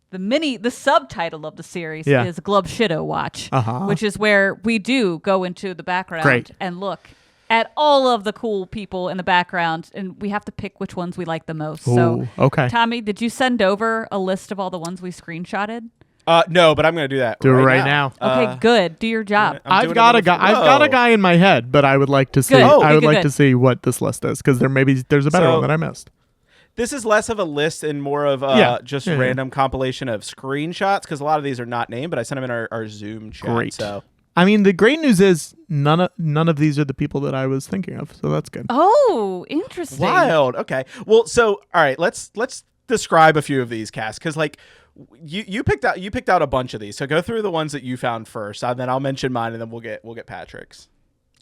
the subtitle of the series is Glup Shitto Watch, which is where we do go into the background and look at all of the cool people in the background, and we have to pick which ones we like the most. So, okay. Tommy, did you send over a list of all the ones we screenshotted? No, but I'm going to do that. Do it right now. Okay, good. Do your job. I've got a guy in my head, but I would like to see. Good. I would Good. like to see what this list is, because there's a better one that I missed. This is less of a list and more of just random compilation of screenshots, because a lot of these are not named, but I sent them in our Zoom chat. Great. So. I mean, the great news is none of these are the people that I was thinking of, so that's good. Oh, interesting. Wild. Okay. Well, so all right, let's describe a few of these casts, because like you picked out a bunch of these. So go through the ones that you found first, and then I'll mention mine, and then we'll get Patrick's.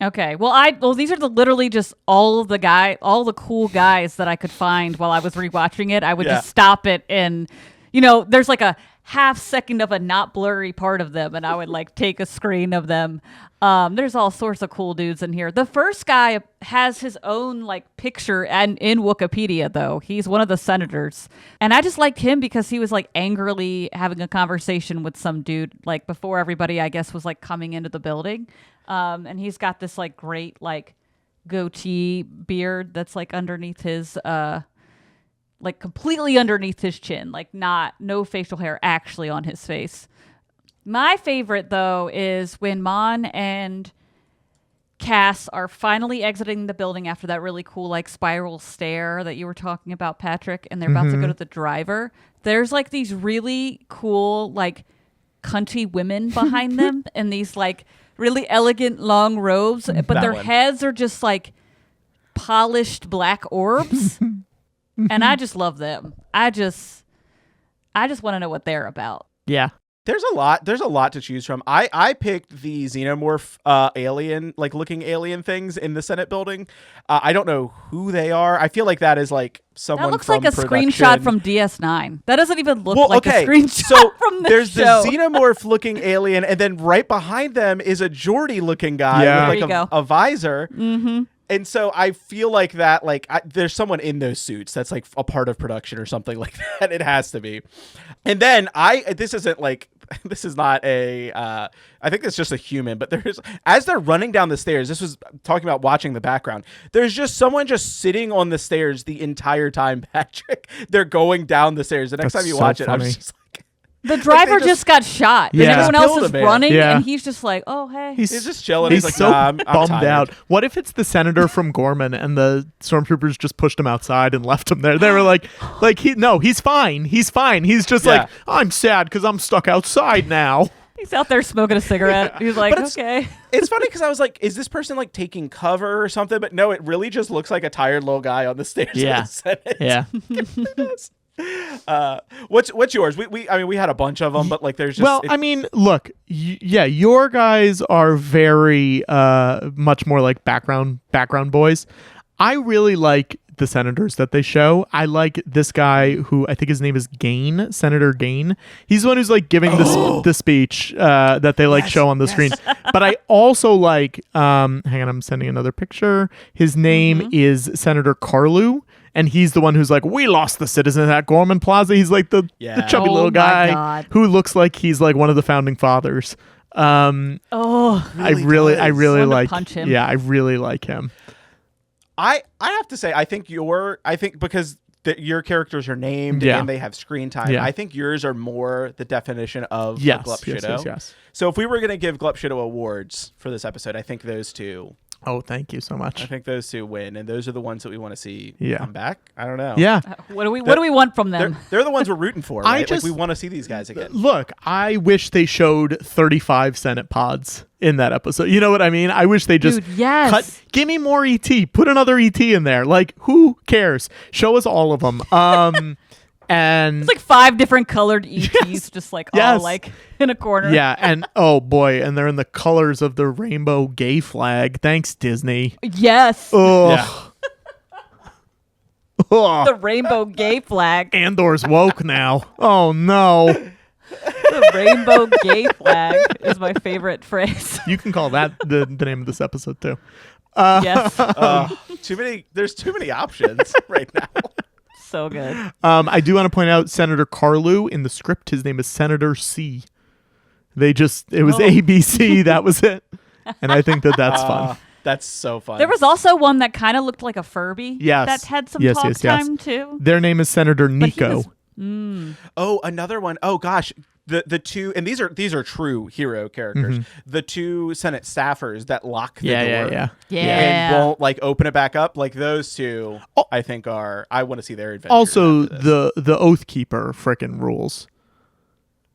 Okay. Well, these are literally just all the cool guys that I could find while I was rewatching it. I would just stop it and, there's like a half second of a not blurry part of them, and I would like take a screen of them. There's all sorts of cool dudes in here. The first guy has his own like picture and in Wikipedia though. He's one of the senators. And I just liked him because he was like angrily having a conversation with some dude like before everybody I guess was like coming into the building. And he's got this like great like goatee beard that's like underneath his like completely underneath his chin, like no facial hair actually on his face. My favorite though is when Mon and Cass are finally exiting the building after that really cool like spiral stair that you were talking about, Patrick, and they're about to go to the driver. There's like these really cool like cunty women behind them in these like really elegant long robes, but their heads are just like polished black orbs. And I just love them. I just want to know what they're about. Yeah. There's a lot to choose from. I picked the xenomorph alien, like looking alien things in the Senate building. I don't know who they are. I feel like that is like someone That looks from like a production. screenshot from DS9. That doesn't even look like a screenshot so from this there's show. the xenomorph looking alien, and then right behind them is a Geordie looking guy Yeah. with There like you a visor. Mm-hmm. And so I feel like that, like there's someone in those suits that's like a part of production or something like that. It has to be. And then this is not a, I think it's just a human, but as they're running down the stairs, this was talking about watching the background. There's just someone just sitting on the stairs the entire time, Patrick. They're going down the stairs. The next That's time you so watch it, I'm funny. just like. The driver just- just got shot. Yeah. And everyone Just else killed is a man. running, Yeah. and he's just like, oh, hey. He's just chilling. He's like, so nah, I'm bummed tired. out. What if it's the senator from Gorman and the stormtroopers just pushed him outside and left him there? They were like he's fine. He's fine. He's just like, I'm sad because I'm stuck outside now. He's out there smoking a cigarette. He's like, But okay. It's funny because I was like, is this person like taking cover or something? But no, it really just looks like a tired little guy on the stairs Yeah. of the Senate. Yeah. What's yours? We had a bunch of them, but like there's just Well, I mean, look, your guys are very much more like background boys. I really like the senators that they show. I like this guy who I think his name is Gain, Senator Gain. He's the one who's like giving the speech that they like show on the screen. But I also like, hang on, I'm sending another picture. His name is Senator Carlu. And he's the one who's like, we lost the citizen at Gorman Plaza. He's like the chubby Oh little my guy God. who looks like he's like one of the founding fathers. I really Wanted to like punch him. Yeah, I really like him. I have to say, I think because your characters are named and they have screen time. Yeah. I think yours are more the definition of Yes, Glup yes, Shitto. yes. So if we were going to give Glup Shitto awards for this episode, I think those two. Oh, thank you so much. I think those two win, and those are the ones that we want to see come back. I don't know. Yeah. What do we want from them? They're the ones we're rooting for, right? Like we want to see these guys again. Look, I wish they showed 35 Senate pods in that episode. You know what I mean? I wish they just Dude, yes. give me more ET. Put another ET in there. Like, who cares? Show us all of them. And It's like 5 different colored ETs, just like all like in a corner. yeah, and oh boy, and they're in the colors of the rainbow gay flag. Thanks, Disney. Yes. Oh, The rainbow gay flag. Andor's woke now. Oh no. The rainbow gay flag is my favorite phrase. You can call that the name of this episode too. Yes. There's too many options right now. So good. I do want to point out Senator Carlu in the script. His name is Senator C. It was ABC. That was it. And I think that's fun. That's so fun. There was also one that kind of looked like a Furby. Yes. That had some Yes, talk yes, yes. time too. Their name is Senator Nico. Oh, another one. Oh gosh. The two, and these are true hero characters. The two Senate staffers that lock the door. Yeah. And won't like open it back up. Like those two, I think I want to see their adventures. Also, after this. the Oath Keeper frickin' rules.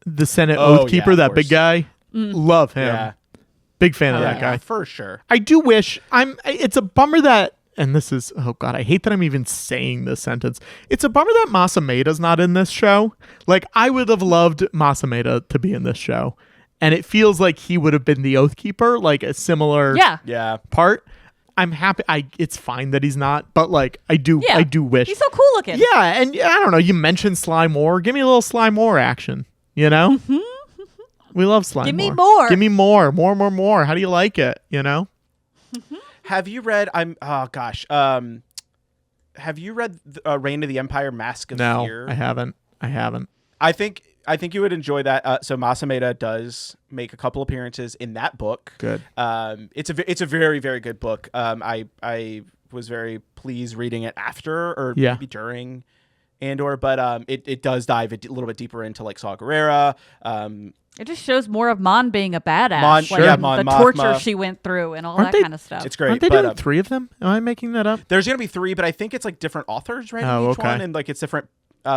The Senate Oh, Oath Keeper, yeah, of that course. big guy. Love him. Yeah. Big fan of that guy. for sure. I do wish it's a bummer that, and this is, oh God, I hate that I'm even saying this sentence. It's a bummer that Masameda's not in this show. Like, I would have loved Masameda to be in this show. And it feels like he would have been the Oath Keeper, like a similar Yeah. part. I'm happy. It's fine that he's not, but like, I do wish. He's so cool looking. Yeah, and I don't know, you mentioned Sly Moore. Give me a little Sly Moore action. You know, we love slime. Give me more. Give me more. How do you like it? You know. Have you read? Have you read Reign of the Empire: Mask of Fear? No, I haven't. I think you would enjoy that. So Masameda does make a couple appearances in that book. Good. It's a very, very good book. I was very pleased reading it after or maybe during Andor, but it does dive a little bit deeper into like Saw Gerrera. It just shows more of Mon being a badass. Mon, the torture Mothma. she went through and all Aren't that kind of stuff. It's great. Aren't they but, doing 3 of them? Am I making that up? There's going to be 3, but I think it's like different authors writing each one, and like it's different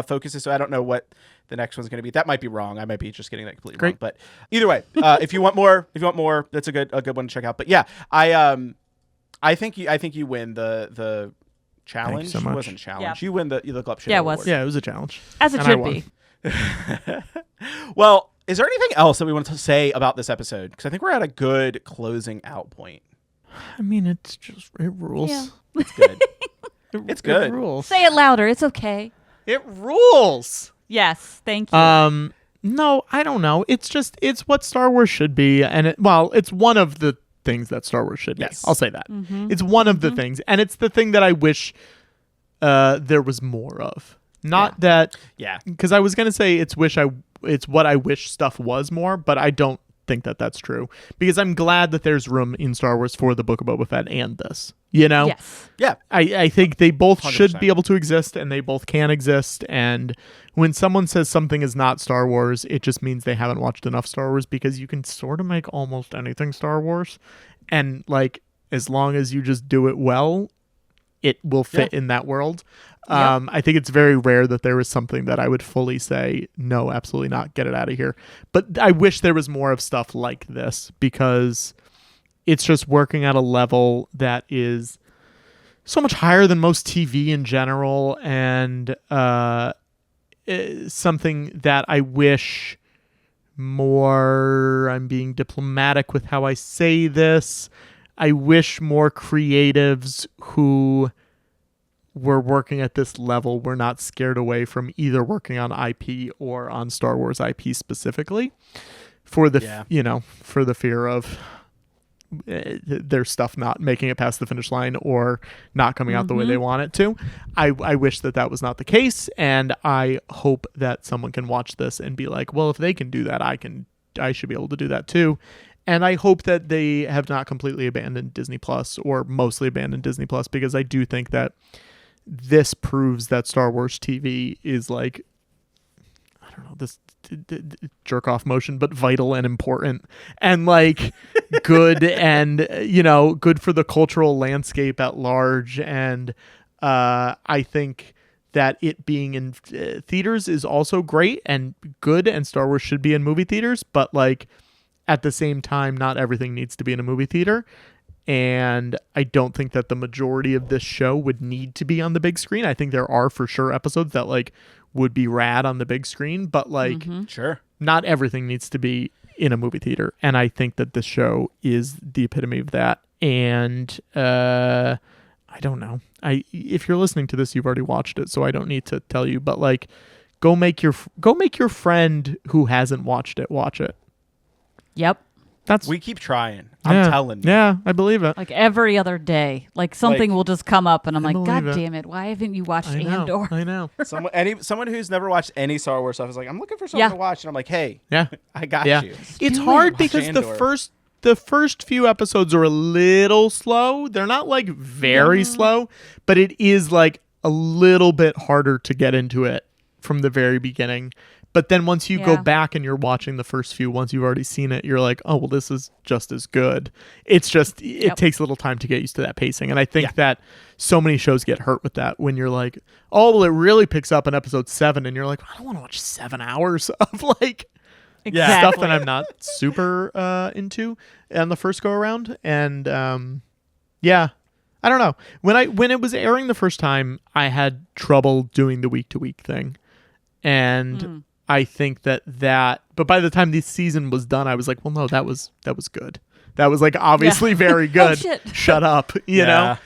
focuses. So I don't know what the next one's going to be. That might be wrong. I might be just getting that completely wrong. But either way, if you want more, that's a good one to check out. But yeah, I think you win the challenge. so much. It wasn't a challenge. Yeah. You win the Glup Shitto Yeah, it was. Award. Yeah, it was a challenge. As it And I should won. be. Well, is there anything else that we want to say about this episode? Because I think we're at a good closing out point. I mean, it rules. Yeah. It's good. It's good. It rules. Say it louder. It's okay. It rules. Yes. Thank you. No, I don't know. It's what Star Wars should be, and it's one of the things that Star Wars should be. Yes. I'll say that. It's one of the things, and it's the thing that I wish there was more of. Not that, because I was gonna say it's what I wish stuff was more, but I don't think that that's true, because I'm glad that there's room in Star Wars for the Book of Boba Fett and this. You know, Yes. Yeah. I think they both should 100%. be able to exist, and they both can exist. And when someone says something is not Star Wars, it just means they haven't watched enough Star Wars, because you can sort of make almost anything Star Wars, and like as long as you just do it well, it will fit in that world. I think it's very rare that there is something that I would fully say, no, absolutely not, get it out of here. But I wish there was more of stuff like this, because it's just working at a level that is so much higher than most TV in general, and something that I wish more, I'm being diplomatic with how I say this, I wish more creatives who were working at this level were not scared away from either working on IP or on Star Wars IP specifically, for the for the fear of their stuff not making it past the finish line or not coming out the way they want it to. I wish that was not the case, and I hope that someone can watch this and be like, well, if they can do that, I should be able to do that too. And I hope that they have not completely abandoned Disney Plus, or mostly abandoned Disney Plus, because I do think that this proves that Star Wars TV is like, I don't know, this jerk off motion, but vital and important, and like good, and good for the cultural landscape at large. And I think that it being in theaters is also great and good, and Star Wars should be in movie theaters, but like at the same time, not everything needs to be in a movie theater. And I don't think that the majority of this show would need to be on the big screen. I think there are for sure episodes that like would be rad on the big screen, but like Sure, not everything needs to be in a movie theater. And I think that this show is the epitome of that. And I don't know. If you're listening to this, you've already watched it, so I don't need to tell you. But like, go make your friend who hasn't watched it watch it. Yep. we keep trying. I'm telling you. Yeah, I believe it. Like every other day, like something will just come up, and I'm like, God believe it. damn it! Why haven't you watched I know. Andor? I know. Someone who's never watched any Star Wars stuff is like, I'm looking for something to watch, and I'm like, hey, Yeah. I got Yeah. you. It's hard Watch because Andor. the first few episodes are a little slow. They're not like very slow, but it is like a little bit harder to get into it from the very beginning. But then once you go back and you're watching the first few, once you've already seen it, you're like, oh, well, this is just as good. It's just, it takes a little time to get used to that pacing. And I think that so many shows get hurt with that, when you're like, oh, well, it really picks up in episode 7. And you're like, I don't want to watch 7 hours of like stuff that I'm not super into on the first go around. And I don't know. When it was airing the first time, I had trouble doing the week to week thing. And I think that but by the time this season was done, I was like, well, no, that was good. That was like obviously very good. Oh, shit. Shut up, you know?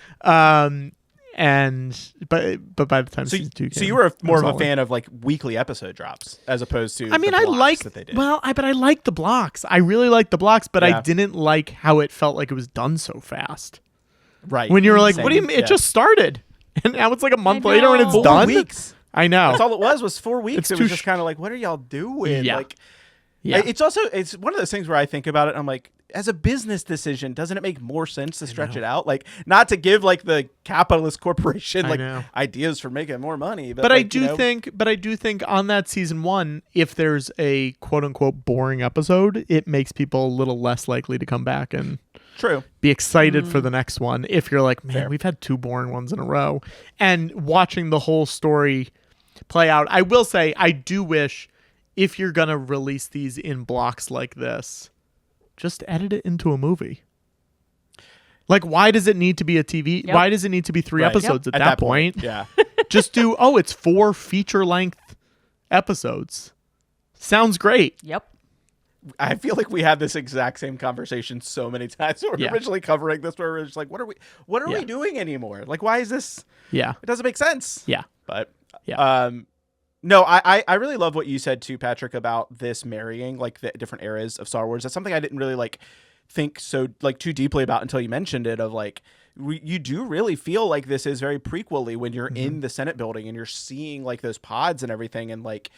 But by the time So, season 2 so came, you were more of a all in. fan of like weekly episode drops as opposed to I mean, the I blocks like that they did. but I like the blocks. I really like the blocks, but Yeah. I didn't like how it felt like it was done so fast. right. When you were like, Same. "What do you mean? It Yeah. just started," and now it's like a month I later and it's know. 4 done. weeks. I know. That's all it was 4 weeks. It's It too was just sh- kind of like, what are y'all doing? Yeah. Like, Yeah. it's one of those things where I think about it. And I'm like, as a business decision, doesn't it make more sense to stretch it out? Like, not to give like the capitalist corporation I like know. ideas for making more money, But like, I do think on that season 1, if there's a quote unquote boring episode, it makes people a little less likely to come back and true. be excited for the next one. If you're like, man, Fair. we've had 2 boring ones in a row, and watching the whole story play out, I will say I do wish if you're gonna release these in blocks like this, just edit it into a movie. Like, why does it need to be a TV? Yep. Why does it need to be 3 Right. episodes at that point? Yeah. Just do, it's 4 feature-length episodes. Sounds great. Yep. I feel like we had this exact same conversation so many times. We were Yeah. originally covering this where we were just like, what are Yeah. we doing anymore? Like, why is this? Yeah. It doesn't make sense. Yeah. But Yeah. no, I really love what you said too, Patrick, about this marrying like the different eras of Star Wars. That's something I didn't really like think so like too deeply about until you mentioned it. Of like, you do really feel like this is very prequel-y when you're in the Senate building and you're seeing like those pods and everything, and like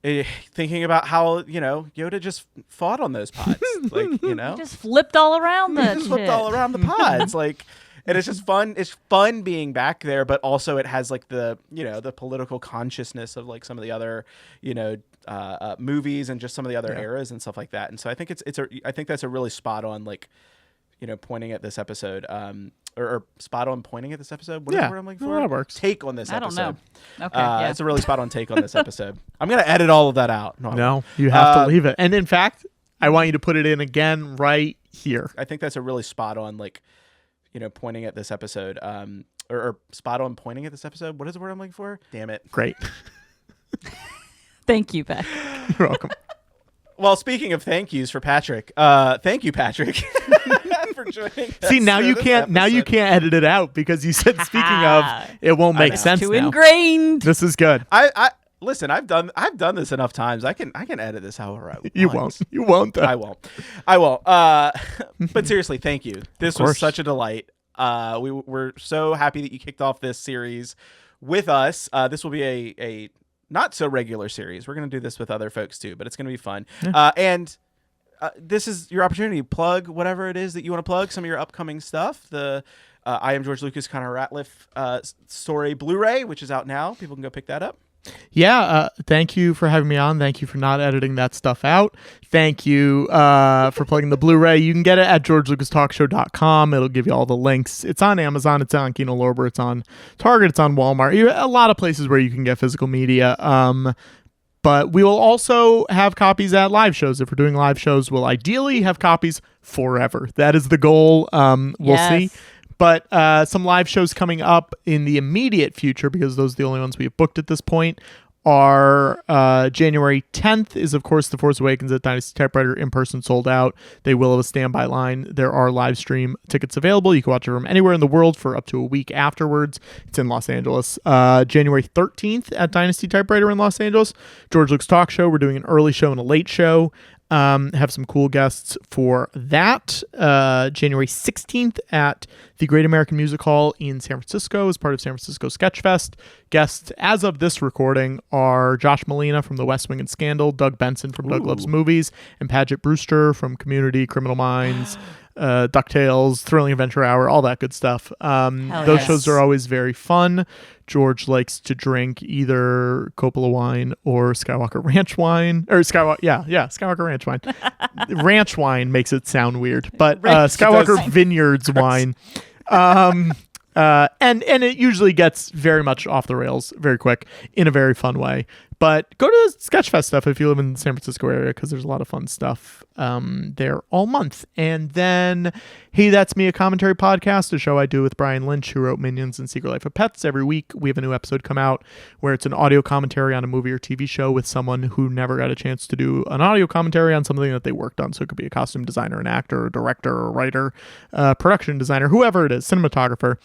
thinking about how Yoda just fought on those pods, like Just flipped all around that just flipped shit. all around the pods, like. And it's just fun. It's fun being back there, but also it has like the the political consciousness of like some of the other movies and just some of the other eras and stuff like that. And so I think I think that's a really spot on like pointing at this episode or spot on pointing at this episode. What is the word I'm looking for? that works. Take on this I don't episode. know. Okay. Yeah. It's a really spot on take on this episode. I'm gonna edit all of that out. I No, won't. you have to leave it. And in fact, I want you to put it in again right here. I think that's a really spot on like pointing at this episode or spot on pointing at this episode. What is the word I'm looking for? Damn it. Great. Thank you, Beck. You're welcome. Well, speaking of thank yous for Patrick, thank you, Patrick, for joining us. See, now for you this can't episode. edit it out because you said speaking of, it won't make sense Too now. ingrained. This is good. I listen. I've done this enough times. I can edit this however I want. You won't. You won't. Though. I won't. But seriously, thank you. This was course. such a delight. We're so happy that you kicked off this series with us. This will be a not so regular series. We're going to do this with other folks too, but it's going to be fun. And this is your opportunity. Plug whatever it is that you want to plug. Some of your upcoming stuff. The I Am George Lucas, Connor Ratliff Story Blu-ray, which is out now. People can go pick that up. Yeah, thank you for having me on. Thank you for not editing that stuff out. Thank you for plugging the Blu-ray. You can get it at georgelucastalkshow.com. It'll give you all the links. It's on Amazon. It's on Kino Lorber. It's on Target. It's on Walmart. A lot of places where you can get physical media. But we will also have copies at live shows. If we're doing live shows, we'll ideally have copies forever. That is the goal. We'll see. But some live shows coming up in the immediate future, because those are the only ones we have booked at this point, are January 10th is, of course, The Force Awakens at Dynasty Typewriter, in person, sold out. They will have a standby line. There are live stream tickets available. You can watch it from anywhere in the world for up to a week afterwards. It's in Los Angeles. January 13th at Dynasty Typewriter in Los Angeles. George Lucas Talk Show. We're doing an early show and a late show. Have some cool guests for that. January 16th at the Great American Music Hall in San Francisco as part of San Francisco Sketchfest. Guests as of this recording are Josh Molina from The West Wing and Scandal, Doug Benson from Doug Loves Movies, and Paget Brewster from Community, Criminal Minds, DuckTales, Thrilling Adventure Hour, all that good stuff. Those shows are always very fun. George likes to drink either Coppola wine or Skywalker Ranch wine, or Skywalker Ranch wine. Ranch wine makes it sound weird, but Skywalker Vineyards wine. And it usually gets very much off the rails very quick in a very fun way. But go to Sketchfest stuff if you live in the San Francisco area, because there's a lot of fun stuff there all month. And then, Hey, That's Me, a commentary podcast, a show I do with Brian Lynch, who wrote Minions and Secret Life of Pets. Every week we have a new episode come out where it's an audio commentary on a movie or TV show with someone who never got a chance to do an audio commentary on something that they worked on. So it could be a costume designer, an actor, a director, a writer, production designer, whoever it is, cinematographer.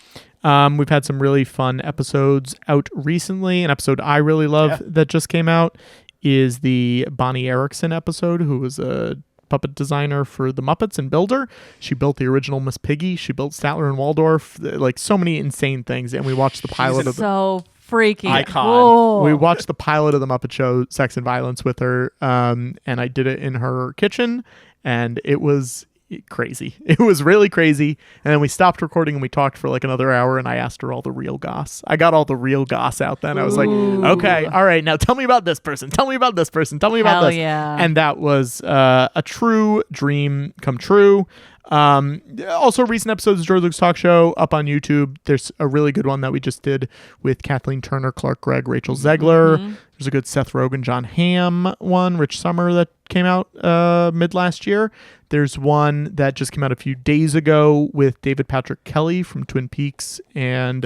We've had some really fun episodes out recently. An episode I really love that just came out is the Bonnie Erickson episode, who was a puppet designer for the Muppets and builder. She built the original Miss Piggy. She built Statler and Waldorf, like so many insane things. And we watched the pilot of so freaking icon. cool. We watched the pilot of the Muppet Show, Sex and Violence, with her, and I did it in her kitchen, and it was crazy. It was really crazy. And then we stopped recording and we talked for like another hour, and I asked her all the real goss. I got all the real goss out then. I was like, okay, all right, now tell me about this person. Tell me about this person. Tell me about Hell this. yeah. And that was a true dream come true. Also, recent episodes of George Lucas Talk Show up on YouTube. There's a really good one that we just did with Kathleen Turner, Clark Gregg, Rachel Zegler. There's a good Seth Rogen, John Hamm one, Rich Summer, that came out mid last year. There's one that just came out a few days ago with David Patrick Kelly from Twin Peaks and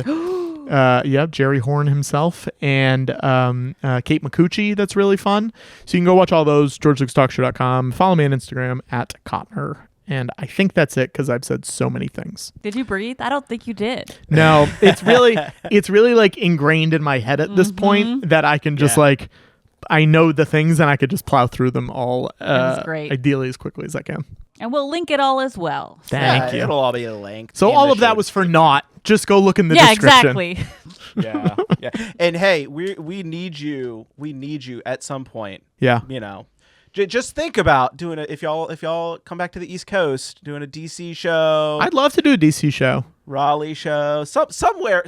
Jerry Horn himself and Kate Micucci. That's really fun. So you can go watch all those, GeorgeLucasTalkShow.com. Follow me on Instagram at Cotnoir. And I think that's it because I've said so many things. Did you breathe? I don't think you did. No, it's really like ingrained in my head at this point that I can just like, I know the things and I could just plow through them all great. ideally as quickly as I can. And we'll link it all as well. Thank you. It'll all be linked. So all of that was for naught. Just go look in the description. Exactly. yeah. And hey, we need you. We need you at some point. Yeah. You know. Just think about doing it if y'all come back to the East Coast, doing a DC show. I'd love to do a DC show. Raleigh show. Somewhere,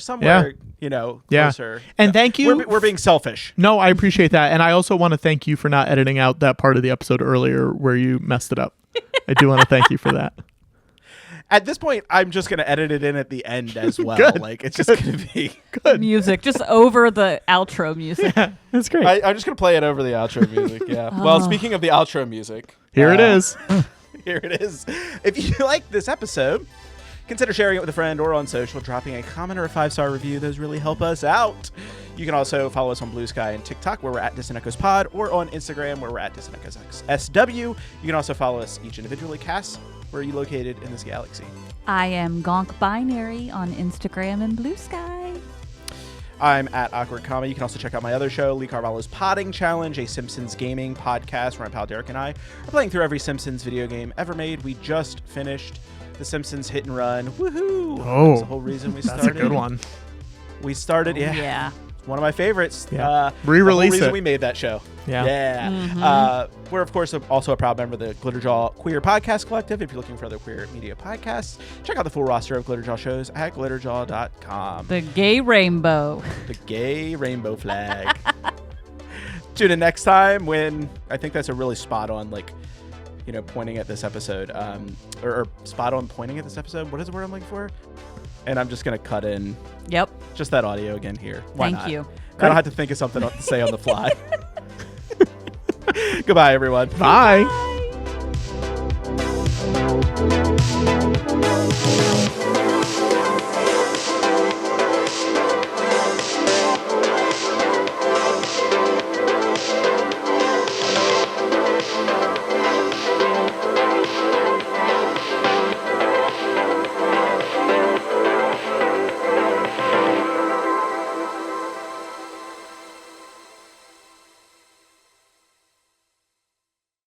you know, closer. And thank you. We're being selfish. No, I appreciate that. And I also want to thank you for not editing out that part of the episode earlier where you messed it up. I do want to thank you for that. At this point, I'm just going to edit it in at the end as well. Good. Like, it's just going to be good. Music, just over the outro music. Yeah, that's great. I'm just going to play it over the outro music. Yeah. Well, speaking of the outro music. Here it is. Here it is. If you like this episode, consider sharing it with a friend or on social, dropping a comment or a 5-star review. Those really help us out. You can also follow us on Blue Sky and TikTok, where we're at Distant Echoes Pod, or on Instagram, where we're at Distant Echoes SW. You can also follow us each individually. Cass, where are you located in this galaxy? I am Gonk Binary on Instagram and Blue Sky. I'm at Awkward Comma. You can also check out my other show, Lee Carvalho's Podding Challenge, a Simpsons gaming podcast where my pal Derek and I are playing through every Simpsons video game ever made. We just finished The Simpsons Hit and Run. Woohoo! Oh, that's the whole reason we started. That's a good one. We started, Yeah. one of my favorites. Yeah. The Re-release whole reason it. we made that show. Yeah. Yeah. We're, of course, also a proud member of the Glitterjaw Queer Podcast Collective. If you're looking for other queer media podcasts, check out the full roster of Glitterjaw shows at glitterjaw.com. The gay rainbow. The gay rainbow flag. Tune in next time when I think that's a really spot on, like, you know, pointing at this episode. Or spot on pointing at this episode. What is the word I'm looking for? And I'm just going to cut in just that audio again here. Why Thank not? you. I don't have to think of something to say on the fly. Goodbye, everyone. Bye.